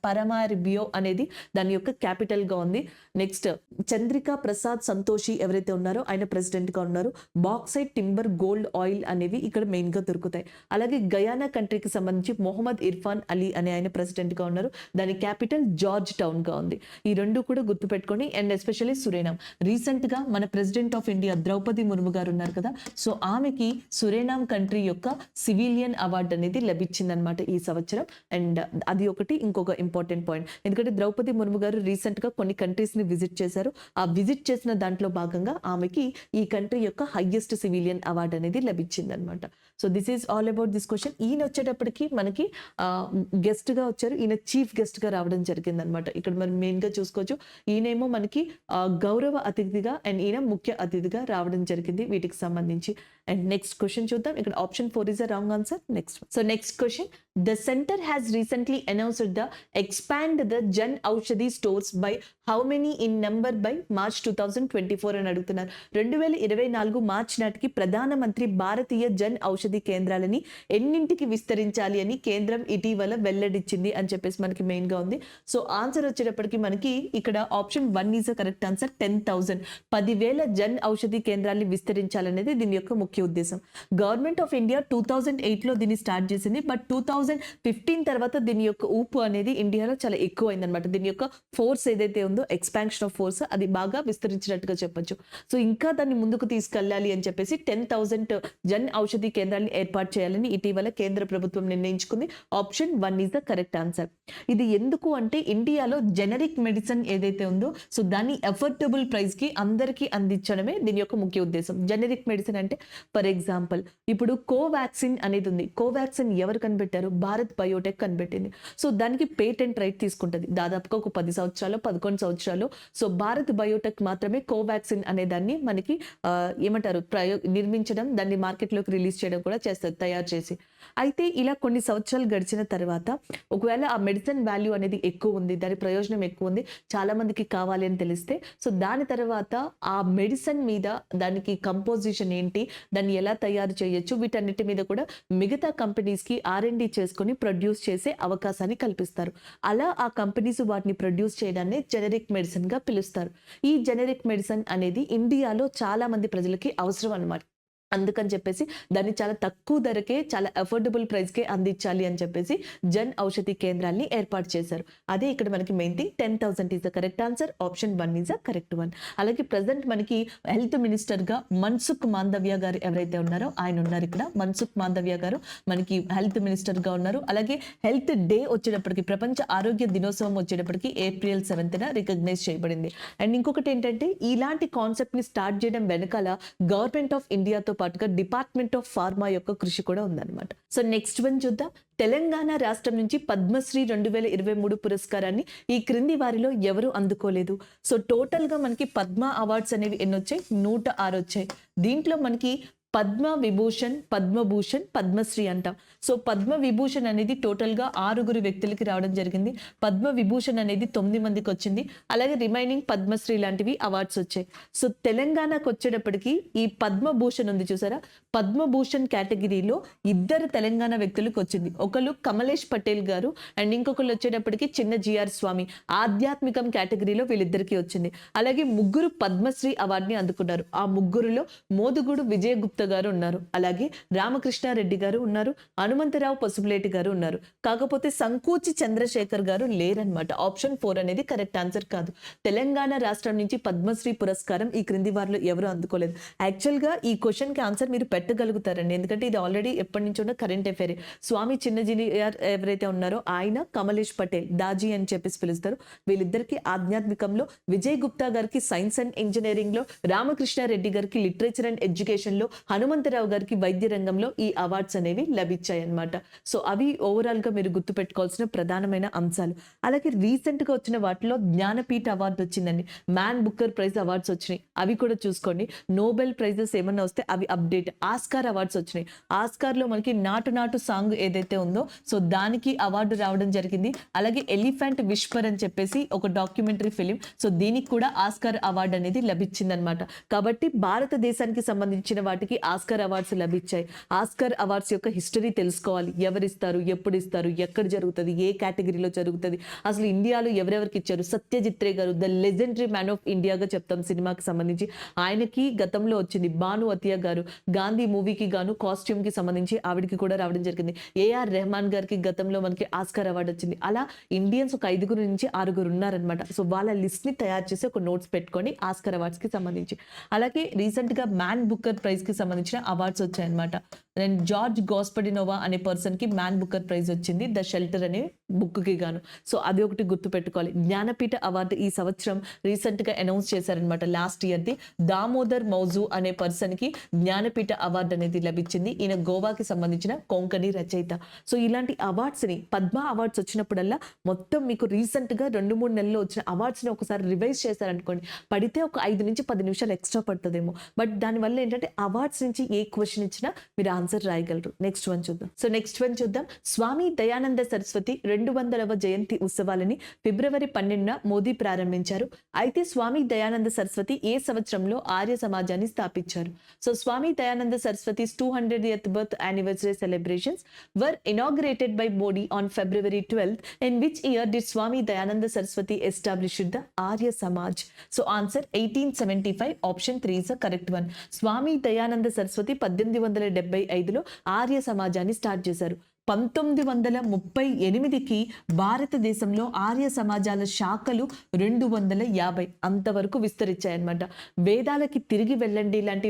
పరమారిబియో అనేది దాని యొక్క క్యాపిటల్ గా ఉంది. నెక్స్ట్ చంద్రికా ప్రసాద్ సంతోషి ఎవరైతే ఉన్నారో ఆయన ప్రెసిడెంట్ గా ఉన్నారు. బాక్సైట్, టింబర్, గోల్డ్, ఆయిల్ అనేవి ఇక్కడ మెయిన్ గా దొరుకుతాయి. అలాగే గయానా కంట్రీకి సంబంధించి మొహమ్మద్ ఇర్ఫాన్ అలీ అనే ఆయన ప్రెసిడెంట్ గా ఉన్నారు. దాని క్యాపిటల్ జార్జ్ టౌన్ గా ఉంది. ఈ రెండు కూడా గుర్తుపెట్టుకోండి. అండ్ ఎస్పెషల్లీ సురేనామ్, రీసెంట్ గా మన president of India Droupadi Murmu గారు ఉన్నారు కదా, సో ఆమెకి సురేనామ్ కంట్రీ యొక్క సివిలియన్ అవార్డు అనేది లభించిందనమాట ఈ సంవత్సరం. అండ్ అది ఒకటి ఇంకొక ఇంపార్టెంట్ పాయింట్, ఎందుకంటే ద్రౌపది ముర్ము గారు రీసెంట్ గా కొన్ని కంట్రీస్ ని విజిట్ చేశారు. ఆ విజిట్ చేసిన దాంట్లో భాగంగా ఆమెకి ఈ కంట్రీ యొక్క హైయెస్ట్ సివిలియన్ అవార్డు అనేది లభించింది అనమాట. So this is all about this question. ఈయన వచ్చేటప్పటికి మనకి గెస్ట్ గా వచ్చారు, ఈయన చీఫ్ గెస్ట్ గా రావడం జరిగింది అనమాట. ఇక్కడ మనం మెయిన్ గా చూసుకోవచ్చు, ఈయనేమో మనకి గౌరవ అతిథిగా అండ్ ఈయన ముఖ్య అతిథిగా రావడం జరిగింది వీటికి సంబంధించి. అండ్ నెక్స్ట్ క్వశ్చన్ చూద్దాం. ఇక్కడ option 4 is the wrong answer. Next so next question, the centre has recently announced the expand the Jan Aushadhi stores by how many in number by March 2024 అని అడుగుతున్నారు. 2024 మార్చ్ నాటికి ప్రధానమంత్రి భారతీయ జన్ ఔషధి కేంద్రాలని ఎన్నింటికి విస్తరించాలి అని కేంద్రం ఇటీవల వెల్లడించింది అని చెప్పేసి మనకి మెయిన్ గా ఉంది. సో ఆన్సర్ వచ్చేటప్పటికి మనకి ఇక్కడ option 1 is correct answer. 10,000 10,000 Jan Aushadhi కేంద్రాన్ని విస్తరించాలనేది దీని యొక్క ముఖ్య ఉద్దేశం. గవర్నమెంట్ ఆఫ్ ఇండియా 2008 లో దీన్ని స్టార్ట్ చేసింది. బట్ 2015 తర్వాత దీని యొక్క ఊపు అనేది ఇండియాలో చాలా ఎక్కువ అయిందనమాట. దీని యొక్క ఫోర్స్ ఏదైతే ఉందో, ఎక్స్పాన్షన్ ఆఫ్ ఫోర్స్, అది బాగా విస్తరించినట్టుగా చెప్పొచ్చు. సో ఇంకా దాన్ని ముందుకు తీసుకెళ్లాలి అని చెప్పేసి 10,000 జన్ ఔషధి కేంద్రాన్ని ఏర్పాటు చేయాలని ఇటీవల కేంద్ర ప్రభుత్వం నిర్ణయించుకుంది. Option 1 is the correct answer. ఇది ఎందుకు అంటే ఇండియాలో జెనరిక్ మెడిసిన్ ఏదైతే ఉందో, సో దాన్ని అఫోర్డబుల్ ప్రైస్ కి అందరికీ అందించడమే దీని యొక్క ముఖ్య ఉద్దేశం. జెనరిక్ మెడిసిన్ అంటే ఫర్ ఎగ్జాంపుల్ ఇప్పుడు కోవాక్సిన్ అనేది ఉంది. కోవాక్సిన్ ఎవరు కనిపెట్టారు? భారత్ బయోటెక్ కనిపెట్టింది. సో దానికి పేటెంట్ రైట్ తీసుకుంటుంది దాదాపుగా ఒక 10 సంవత్సరాలు 11 సంవత్సరాలు. సో భారత్ బయోటెక్ మాత్రమే కోవాక్సిన్ అనే దాన్ని మనకి ఏమంటారు నిర్మించడం, దాన్ని మార్కెట్లోకి రిలీజ్ చేయడం కూడా చేస్తారు తయారు చేసి. అయితే ఇలా కొన్ని సంవత్సరాలు గడిచిన తర్వాత ఒకవేళ ఆ మెడిసిన్ వాల్యూ అనేది ఎక్కువ ఉంది, దాని ప్రయోజనం ఎక్కువ ఉంది, చాలా మందికి కావాలి అని తెలిస్తే, సో దాని తర్వాత ఆ మెడిసిన్ మీద దానికి కంపోజిషన్ ఏంటి, దాన్ని ఎలా తయారు చేయొచ్చు, వీటన్నిటి మీద కూడా మిగతా కంపెనీస్ కి R&D చేసుకొని ప్రొడ్యూస్ చేసే అవకాశాన్ని కల్పిస్తారు. అలా ఆ కంపెనీస్ వాటిని ప్రొడ్యూస్ చేయడాన్ని జెనరిక్ మెడిసిన్ గా పిలుస్తారు. ఈ జెనరిక్ మెడిసిన్ అనేది ఇండియాలో చాలా మంది ప్రజలకి అవసరం అన్నమాట. అందుకని చెప్పేసి దాన్ని చాలా తక్కువ ధరకే, చాలా అఫోర్డబుల్ ప్రైస్కే అందించాలి అని చెప్పేసి జన్ ఔషధి కేంద్రాల్ని ఏర్పాటు చేశారు. అదే ఇక్కడ మనకి main thing. 10,000 is the correct answer. Option 1 is the correct one. అలాగే ప్రజెంట్ మనకి హెల్త్ మినిస్టర్ గా మన్సుఖ్ మాండవ్య గారు ఎవరైతే ఉన్నారో ఆయన ఉన్నారు. ఇక్కడ మన్సుఖ్ మాండవ్య గారు మనకి హెల్త్ మినిస్టర్ గా ఉన్నారు. అలాగే హెల్త్ డే వచ్చేటప్పటికి, ప్రపంచ ఆరోగ్య దినోత్సవం వచ్చేటప్పటికి April 7th రికగ్నైజ్ చేయబడింది. అండ్ ఇంకొకటి ఏంటంటే ఇలాంటి కాన్సెప్ట్ ని స్టార్ట్ చేయడం వెనకాల గవర్నమెంట్ ఆఫ్ ఇండియాతో పాటుగా డిపార్ట్మెంట్ ఆఫ్ ఫార్మా యొక్క కృషి కూడా ఉందన్నమాట. సో నెక్స్ట్ వన్ చూద్దాం. తెలంగాణ రాష్ట్రం నుంచి పద్మశ్రీ 2023 పురస్కారాన్ని ఈ క్రింది వారిలో ఎవరు అందుకోలేదు? సో టోటల్ గా మనకి పద్మ అవార్డ్స్ అనేవి ఎన్ని వచ్చాయి? 106 వచ్చాయి. దీంట్లో మనకి పద్మ విభూషణ్, పద్మభూషణ్, పద్మశ్రీ అంటాం. సో పద్మ విభూషణ్ అనేది టోటల్ గా 6 వ్యక్తులకి రావడం జరిగింది. పద్మ విభూషణ్ అనేది 9 మందికి వచ్చింది. అలాగే రిమైనింగ్ పద్మశ్రీ లాంటివి అవార్డ్స్ వచ్చాయి. సో తెలంగాణకు వచ్చేటప్పటికి ఈ పద్మభూషణ్ ఉంది చూసారా, పద్మభూషణ్ కేటగిరీలో 2 తెలంగాణ వ్యక్తులకు వచ్చింది. ఒకళ్ళు కమలేష్ పటేల్ గారు అండ్ ఇంకొకళ్ళు వచ్చేటప్పటికి చిన్న జిఆర్ స్వామి. ఆధ్యాత్మికం కేటగిరీలో వీళ్ళిద్దరికి వచ్చింది. అలాగే 3 పద్మశ్రీ అవార్డుని అందుకున్నారు. ఆ 3లో మోదుగుడు విజయ గుప్తా గారు ఉన్నారు. అలాగే రామకృష్ణారెడ్డి గారు ఉన్నారు. హనుమంతరావు పసుపులేటి గారు ఉన్నారు. కాకపోతే సంకూచి చంద్రశేఖర్ గారు లేరనమాట. ఆప్షన్ 4 అనేది కరెక్ట్ ఆన్సర్ కాదు. తెలంగాణ రాష్ట్రం నుంచి పద్మశ్రీ పురస్కారం ఈ క్రింది వారిలో ఎవరు అందుకోలేదు. యాక్చువల్ గా ఈ క్వశ్చన్ కి ఆన్సర్ మీరు పెట్టగలుగుతారండి, ఎందుకంటే ఇది ఆల్రెడీ ఎప్పటి నుంచి ఉన్న కరెంట్ అఫైర్. స్వామి చిన్నజీఆర్ ఎవరైతే ఉన్నారో ఆయన, కమలేష్ పటేల్ దాజీ అని చెప్పేసి పిలుస్తారు. వీళ్ళిద్దరికి ఆధ్యాత్మికంలో, విజయ్ గుప్తా గారికి సైన్స్ అండ్ ఇంజనీరింగ్ లో, రామకృష్ణారెడ్డి గారికి లిటరేచర్ అండ్ ఎడ్యుకేషన్ లో, హనుమంతరావు గారికి వైద్య రంగంలో ఈ అవార్డ్స్ అనేవి లభించాయి అన్నమాట. సో అవి ఓవరాల్ గా మీరు గుర్తు పెట్టుకోవాల్సిన ప్రధానమైన అంశాలు. అలాగే రీసెంట్ గా వచ్చిన వాటిలో జ్ఞానపీఠ అవార్డు వచ్చిందండి, మ్యాన్ బుక్కర్ ప్రైజ్ అవార్డ్స్ వచ్చినాయి, అవి కూడా చూసుకోండి. నోబెల్ ప్రైజెస్ ఏమన్నా వస్తే అవి అప్డేట్. ఆస్కార్ అవార్డ్స్ వచ్చినాయి. ఆస్కార్ లో మనకి నాటు నాటు సాంగ్ ఏదైతే ఉందో సో దానికి అవార్డు రావడం జరిగింది. అలాగే ఎలిఫెంట్ విస్పర్ అని చెప్పేసి ఒక డాక్యుమెంటరీ ఫిలిం, సో దీనికి కూడా ఆస్కార్ అవార్డు అనేది లభించింది అనమాట. కాబట్టి భారతదేశానికి సంబంధించిన వాటికి ఆస్కార్ అవార్డ్స్ లభించాయి. ఆస్కార్ అవార్డ్స్ యొక్క హిస్టరీ తెలుసుకోవాలి. ఎవరిస్తారు, ఎప్పుడు ఇస్తారు, ఎక్కడ జరుగుతుంది, ఏ కేటగిరీలో జరుగుతుంది, అసలు ఇండియాలో ఎవరెవరికి ఇచ్చారు. సత్యజిత్ రే గారు ద లెజెండరీ మ్యాన్ ఆఫ్ ఇండియాగా చెప్తాం సినిమాకి సంబంధించి. ఆయనకి గతంలో వచ్చింది. భాను అతియా గారు గాంధీ మూవీకి గాను కాస్ట్యూమ్ కి సంబంధించి ఆవిడికి కూడా రావడం జరిగింది. ఏఆర్ రెహమాన్ గారికి గతంలో మనకి ఆస్కార్ అవార్డు వచ్చింది. అలా ఇండియన్స్ ఒక 5 నుంచి 6 ఉన్నారనమాట. సో వాళ్ళ లిస్ట్ ని తయారు చేసి ఒక నోట్స్ పెట్టుకొని ఆస్కార్ అవార్డ్స్ కి సంబంధించి. అలాగే రీసెంట్ గా మ్యాన్ బుక్కర్ ప్రైజ్ కి సంబంధించిన అవార్డ్స్ వచ్చాయన్నమాట. అండ్ జార్జ్ గాస్పడినోవా అనే పర్సన్ కి మ్యాన్ బుకర్ ప్రైజ్ వచ్చింది ద షెల్టర్ అనే బుక్ కి గాను. సో అది ఒకటి గుర్తు పెట్టుకోవాలి. జ్ఞానపీఠ అవార్డు ఈ సంవత్సరం రీసెంట్ గా అనౌన్స్ చేశారనమాట, last year the. Damodar mouse అనే పర్సన్ కి జ్ఞానపీఠ అవార్డు అనేది లభించింది. ఈయన గోవాకి సంబంధించిన కొంకణి రచయిత. సో ఇలాంటి అవార్డ్స్ ని, పద్మ అవార్డ్స్ వచ్చినప్పుడల్లా మొత్తం మీకు రీసెంట్ గా 2-3 నెలల్లో వచ్చిన అవార్డ్స్ ని ఒకసారి రివైజ్ చేశారనుకోండి, పడితే ఒక 5 నుంచి 10 నిమిషాలు ఎక్స్ట్రా పడుతుందేమో, బట్ దానివల్ల ఏంటంటే అవార్డ్స్ నుంచి ఏ క్వశ్చన్ ఇచ్చినా మీరు ఆన్సర్ రాయగలరు. నెక్స్ట్ వన్ చూద్దాం. సో నెక్స్ట్ వన్ చూద్దాం. స్వామి దయానంద సరస్వతి 200వ జయంతి ఉత్సవాలని ఫిబ్రవరి 12న మోదీ ప్రారంభించారు. అయితే స్వామి దయానంద సరస్వతి ఏ సంవత్సరంలో ఆర్య సమాజాన్ని స్థాపించారు? So Swamy Dayananda సరస్వతి's 200th birth anniversary celebrations were inaugurated by Modi on February 12th. In which year did Swami Dayananda Saraswati establish the Arya Samaj? So answer 1875. Option 3 is the correct one. స్వామి దయానంద సరస్వతి 1875లో ఆర్య సమాజాన్ని start చేశారు. 1938కి భారతదేశంలో ఆర్య సమాజాల శాఖలు 250 అంతవరకు విస్తరించాయన్నమాట. వేదాలకి తిరిగి వెళ్ళండి లాంటి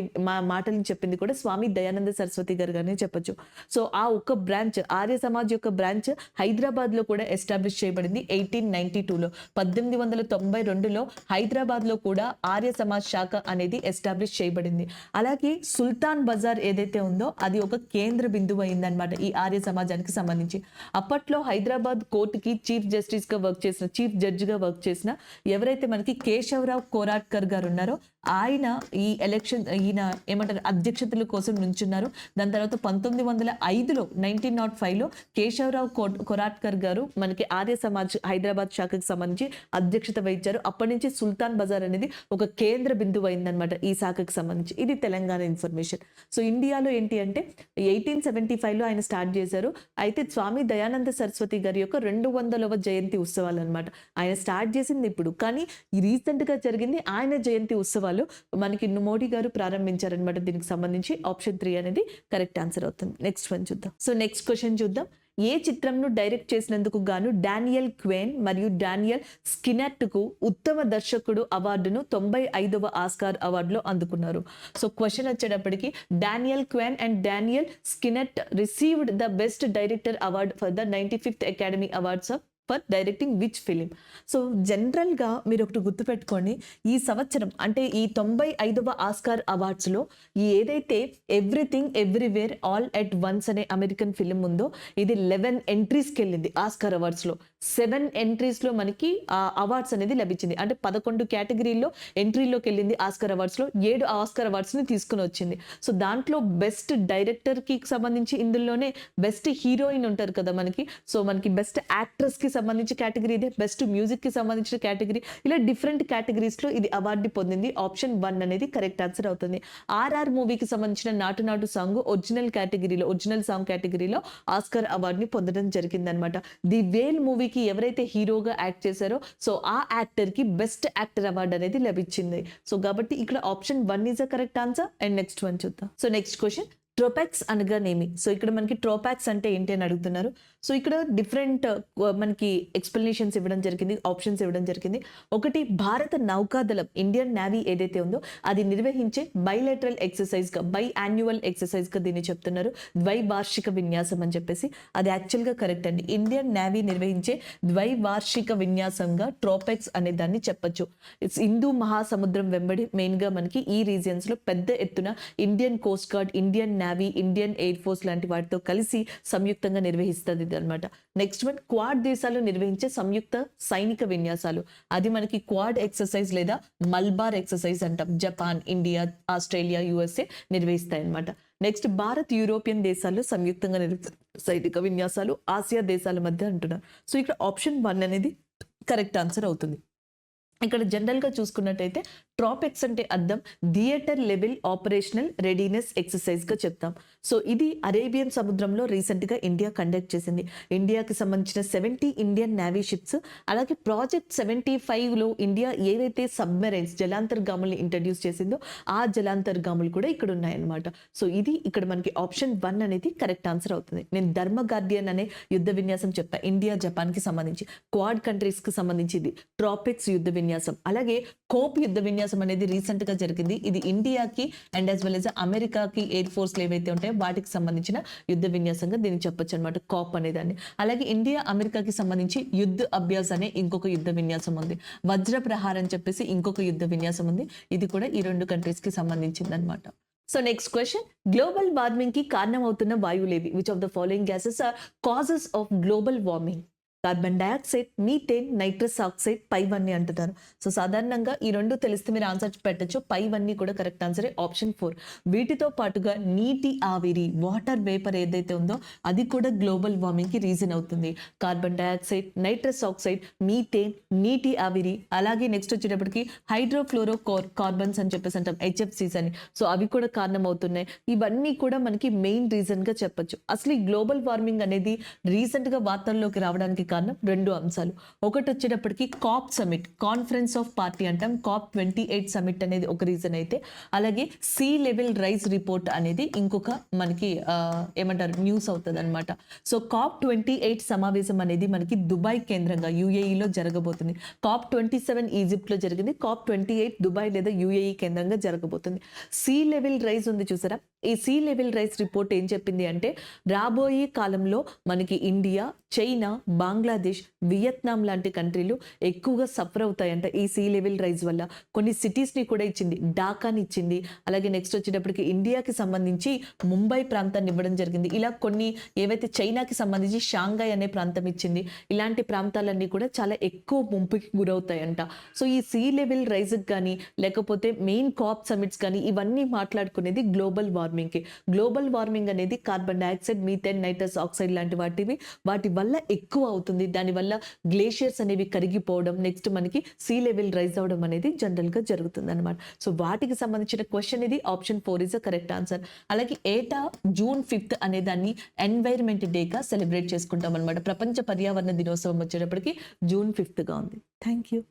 మాటలు చెప్పింది కూడా స్వామి దయానంద సరస్వతి గారుగానే చెప్పొచ్చు. సో ఆ ఒక బ్రాంచ్, ఆర్య సమాజ్ యొక్క బ్రాంచ్ హైదరాబాద్ లో కూడా ఎస్టాబ్లిష్ చేయబడింది 1892లో. 1892లో హైదరాబాద్ లో కూడా ఆర్య సమాజ్ శాఖ అనేది ఎస్టాబ్లిష్ చేయబడింది. అలాగే సుల్తాన్ బజార్ ఏదైతే ఉందో అది ఒక కేంద్ర బిందువు అయిందనమాట ఈ ఆర్య సమాజ్ సంబంధించి. అప్పట్లో హైదరాబాద్ కోర్టుకి చీఫ్ జస్టిస్ గా వర్క్ చేసిన, చీఫ్ జడ్జ్ గా వర్క్ చేసిన ఎవరైతే మనకి కేశవరావు కోరాట్కర్ గారు ఉన్నారో ఆయన ఈ ఎలక్షన్, ఈయన ఏమంటారు అధ్యక్షతల కోసం నుంచున్నారు. దాని తర్వాత 1905లో కేశవరావు కోరాట్కర్ గారు మనకి ఆర్య సమాజ్ హైదరాబాద్ శాఖకు సంబంధించి అధ్యక్షత వహించారు. అప్పటి నుంచి సుల్తాన్ బజార్ అనేది ఒక కేంద్ర బిందువు అయిందనమాట ఈ శాఖకు సంబంధించి. ఇది తెలంగాణ ఇన్ఫర్మేషన్. సో ఇండియాలో ఏంటి అంటే 1875లో ఆయన స్టార్ట్ చేశారు. అయితే స్వామి దయానంద సరస్వతి గారి యొక్క 200వ జయంతి ఉత్సవాలు అనమాట. ఆయన స్టార్ట్ చేసింది ఇప్పుడు, కానీ రీసెంట్ గా జరిగింది ఆయన జయంతి ఉత్సవాలు మనకి మోడీ గారు ప్రారంభించారనమాట. దీనికి సంబంధించి ఆప్షన్ 3 అనేది కరెక్ట్ ఆన్సర్ అవుతుంది. నెక్స్ట్ వన్ చూద్దాం. సో నెక్స్ట్ క్వశ్చన్ చూద్దాం. ఏ చిత్రంను డైరెక్ట్ చేసినందుకు గాను డానియల్ క్వేన్ మరియు డానియల్ స్కినెట్ కు ఉత్తమ దర్శకుడు అవార్డును 95వ ఆస్కార్ అవార్డులో అందుకున్నారు? సో క్వశ్చన్ వచ్చేటప్పటికి Daniel Kwan and Daniel Scheinert received the best director award for the 95th Academy Awards of for directing which film. So జనరల్గా మీరు ఒకటి గుర్తుపెట్టుకోండి, ఈ సంవత్సరం అంటే ఈ 95వ ఆస్కార్ అవార్డ్స్లో ఏదైతే everything everywhere all at once అనే అమెరికన్ ఫిలిం ఉందో ఇది 11 ఎంట్రీస్కి వెళ్ళింది ఆస్కార్ అవార్డ్స్లో. 7 ఎంట్రీస్లో మనకి అవార్డ్స్ అనేది లభించింది. అంటే 11 కేటగిరీల్లో ఎంట్రీలోకి వెళ్ళింది ఆస్కార్ అవార్డ్స్లో. 7 ఆస్కార్ అవార్డ్స్ని తీసుకుని వచ్చింది. సో దాంట్లో బెస్ట్ డైరెక్టర్కి సంబంధించి ఇందులోనే బెస్ట్ హీరోయిన్ ఉంటారు కదా మనకి, సో మనకి బెస్ట్ యాక్ట్రెస్కి సంబంధించి కేటగిరీ ఇదే, బెస్ట్ మ్యూజిక్ కి సంబంధించిన కేటగిరీ, ఇలా డిఫరెంట్ కేటగిరీస్ లో ఇది అవార్డు పొందింది. ఆప్షన్ 1 అనేది కరెక్ట్ ఆన్సర్ అవుతుంది. ఆర్ఆర్ మూవీకి సంబంధించిన నాటు నాటు సాంగ్ ఒరిజినల్ కేటగిరీలో, ఒరిజినల్ సాంగ్ కేటగిరీలో ఆస్కార్ అవార్డుని పొందడం జరిగింది అనమాట. ది వేల్ మూవీకి ఎవరైతే హీరోగా యాక్ట్ చేశారో సో ఆ యాక్టర్ కి బెస్ట్ యాక్టర్ అవార్డు అనేది లభించింది. సో కాబట్టి ఇక్కడ option 1 is a correct answer. And next one చూద్దాం. సో నెక్స్ట్ క్వశ్చన్, ట్రోపాక్స్ అనగానేమి? సో ఇక్కడ మనకి ట్రోపాక్స్ అంటే ఏంటి అని అడుగుతున్నారు. సో ఇక్కడ డిఫరెంట్ మనకి ఎక్స్ప్లెనేషన్స్ ఇవ్వడం జరిగింది, ఆప్షన్స్ ఇవ్వడం జరిగింది. ఒకటి, భారత నౌకాదళం ఇండియన్ నేవీ ఏదైతే ఉందో అది నిర్వహించే బైలేటరల్ ఎక్సర్సైజ్ గా, బై యాన్యువల్ ఎక్సర్సైజ్ గా దీన్ని చెప్తున్నారు. ద్వైవార్షిక విన్యాసం అని చెప్పేసి, అది యాక్చువల్ గా కరెక్ట్ అండి. ఇండియన్ నేవీ నిర్వహించే ద్వైవార్షిక విన్యాసంగా ట్రోపాక్స్ అనే దాన్ని చెప్పొచ్చు. హిందూ మహాసముద్రం వెంబడి మెయిన్ గా మనకి ఈ రీజియన్స్ లో పెద్ద ఎత్తున Indian coast guard, Indian navy, Indian air force లాంటి వాటితో కలిసి సంయుక్తంగా నిర్వహిస్తుంది అనమాట. నెక్స్ట్ వన్, క్వాడ్ దేశాలు నిర్వహించే సంయుక్త సైనిక విన్యాసాలు, అది మనకి క్వాడ్ ఎక్సర్సైజ్ లేదా మల్బార్ ఎక్సర్సైజ్ అంటాం. జపాన్, ఇండియా, ఆస్ట్రేలియా, యుఎస్ఏ నిర్వహిస్తాయి అనమాట. నెక్స్ట్, భారత్ యూరోపియన్ దేశాల్లో సంయుక్తంగా సైనిక విన్యాసాలు ఆసియా దేశాల మధ్య అంటున్నారు. సో ఇక్కడ ఆప్షన్ 1 అనేది కరెక్ట్ ఆన్సర్ అవుతుంది. ఇక్కడ జనరల్గా చూసుకున్నట్టయితే ట్రాపెక్స్ అంటే అర్థం థియేటర్ లెవెల్ ఆపరేషనల్ రెడీనెస్ ఎక్సర్సైజ్గా చెప్తాం. సో ఇది అరేబియన్ సముద్రంలో రీసెంట్గా ఇండియా కండక్ట్ చేసింది. ఇండియాకి సంబంధించిన 70 ఇండియన్ నేవీ షిప్స్, అలాగే ప్రాజెక్ట్ 75లో ఇండియా ఏవైతే సబ్మెరైన్స్ జలాంతర్గాముల్ని ఇంట్రడ్యూస్ చేసిందో ఆ జలాంతర్గాములు కూడా ఇక్కడ ఉన్నాయన్నమాట. సో ఇది ఇక్కడ మనకి ఆప్షన్ 1 అనేది కరెక్ట్ ఆన్సర్ అవుతుంది. నేను ధర్మ గార్డియన్ అనే యుద్ధ విన్యాసం చెప్పా, ఇండియా జపాన్కి సంబంధించి. క్వాడ్ కంట్రీస్కి సంబంధించి ఇది ట్రాపెక్స్ యుద్ధ విన్యాసం. అలాగే కోప్ యుద్ధ విన్యాసం అనేది రీసెంట్ గా జరిగింది. ఇది ఇండియాకి అండ్ యాజ్ వెల్ యాజ్ అమెరికాకి ఎయిర్ ఫోర్స్ ఏవైతే ఉంటాయో వాటికి సంబంధించిన యుద్ధ విన్యాసంగా దీన్ని చెప్పొచ్చు అనమాట, కాప్ అనేదాన్ని. అలాగే ఇండియా అమెరికాకి సంబంధించి యుద్ధ అభ్యాస్ అనే ఇంకొక యుద్ధ విన్యాసం ఉంది. వజ్ర ప్రహార్ అని చెప్పేసి ఇంకొక యుద్ధ విన్యాసం ఉంది. ఇది కూడా ఈ 2 కంట్రీస్ కి సంబంధించింది అనమాట. So next question, global warming కి కారణం అవుతున్న వాయువులేవి? Which of the following gases are causes of global warming? Carbon dioxide, methane, nitrous oxide, పైవన్నీ అంటున్నారు. సో సాధారణంగా ఈ 2 తెలిస్తే మీరు ఆన్సర్ పెట్టచ్చు. పైవన్నీ కూడా కరెక్ట్ ఆన్సరే, ఆప్షన్ 4. వీటితో పాటుగా నీటి ఆవిరి, వాటర్ వేపర్ ఏదైతే ఉందో అది కూడా గ్లోబల్ వార్మింగ్ కి రీజన్ అవుతుంది. Carbon dioxide, nitrous oxide, methane, నీటి ఆవిరి, అలాగే నెక్స్ట్ వచ్చేటప్పటికి హైడ్రోఫ్లోరో కార్బన్స్ అని చెప్పేసి అంటాం, HFCs అని. సో అవి కూడా కారణం అవుతున్నాయి. ఇవన్నీ కూడా మనకి మెయిన్ రీజన్ గా చెప్పొచ్చు. అసలు ఈ గ్లోబల్ వార్మింగ్ అనేది రీసెంట్ గా వార్తల్లోకి రావడానికి కారణం 2 అంశాలు. ఒకటి వచ్చేటప్పటికి COP summit, conference of party అంటాం, COP 28 సమిట్ అనేది ఒక రీజన్ అయితే, అలాగే సీ లెవెల్ రైజ్ రిపోర్ట్ అనేది ఇంకొక మనకి ఏమంటారు న్యూస్ అవుతుంది అనమాట. సో COP 28 సమావేశం అనేది మనకి దుబాయ్ కేంద్రంగా UAEలో జరగబోతుంది. COP 27 ఈజిప్ట్ లో జరిగింది, COP 28 దుబాయ్ లేదా UAE కేంద్రంగా జరగబోతుంది. సీ లెవెల్ రైజ్ ఉంది చూసారా, ఈ సీ లెవెల్ రైజ్ రిపోర్ట్ ఏం చెప్పింది అంటే రాబోయే కాలంలో మనకి ఇండియా, చైనా, బంగ్లాదేశ్, వియత్నాం లాంటి కంట్రీలు ఎక్కువగా సఫర్ అవుతాయంట ఈ సీ లెవెల్ రైజ్ వల్ల. కొన్ని సిటీస్ ని కూడా ఇచ్చింది, ఢాకాని ఇచ్చింది, అలాగే నెక్స్ట్ వచ్చేటప్పటికి ఇండియాకి సంబంధించి ముంబై ప్రాంతాన్ని ఇవ్వడం జరిగింది. ఇలా కొన్ని ఏవైతే చైనాకి సంబంధించి షాంఘై అనే ప్రాంతం ఇచ్చింది. ఇలాంటి ప్రాంతాలన్నీ కూడా చాలా ఎక్కువ ముంపుకి గురవుతాయంట. సో ఈ సీ లెవెల్ రైజ్ కానీ లేకపోతే మెయిన్ కాప్ సమిట్స్ కానీ ఇవన్నీ మాట్లాడుకునేది గ్లోబల్ వార్మింగ్ కి. గ్లోబల్ వార్మింగ్ అనేది carbon dioxide, methane, nitrous oxide లాంటి వాటి వల్ల ఎక్కువ అవుతుంది. దానివల్ల గ్లేషియర్స్ అనేవి కరిగిపోవడం, నెక్స్ట్ మనకి సీ లెవెల్ రైజ్ అవడం అనేది జనరల్ గా జరుగుతుంది అనమాట. సో వాటికి సంబంధించిన క్వశ్చన్ ఇది, option 4 is the correct answer. అలాగే ఏటా June 5th అనే దాన్ని ఎన్వైర్న్మెంట్ డేగా సెలబ్రేట్ చేసుకుంటాం అనమాట. ప్రపంచ పర్యావరణ దినోత్సవం వచ్చేటప్పటికి June 5th గా ఉంది. Thank you.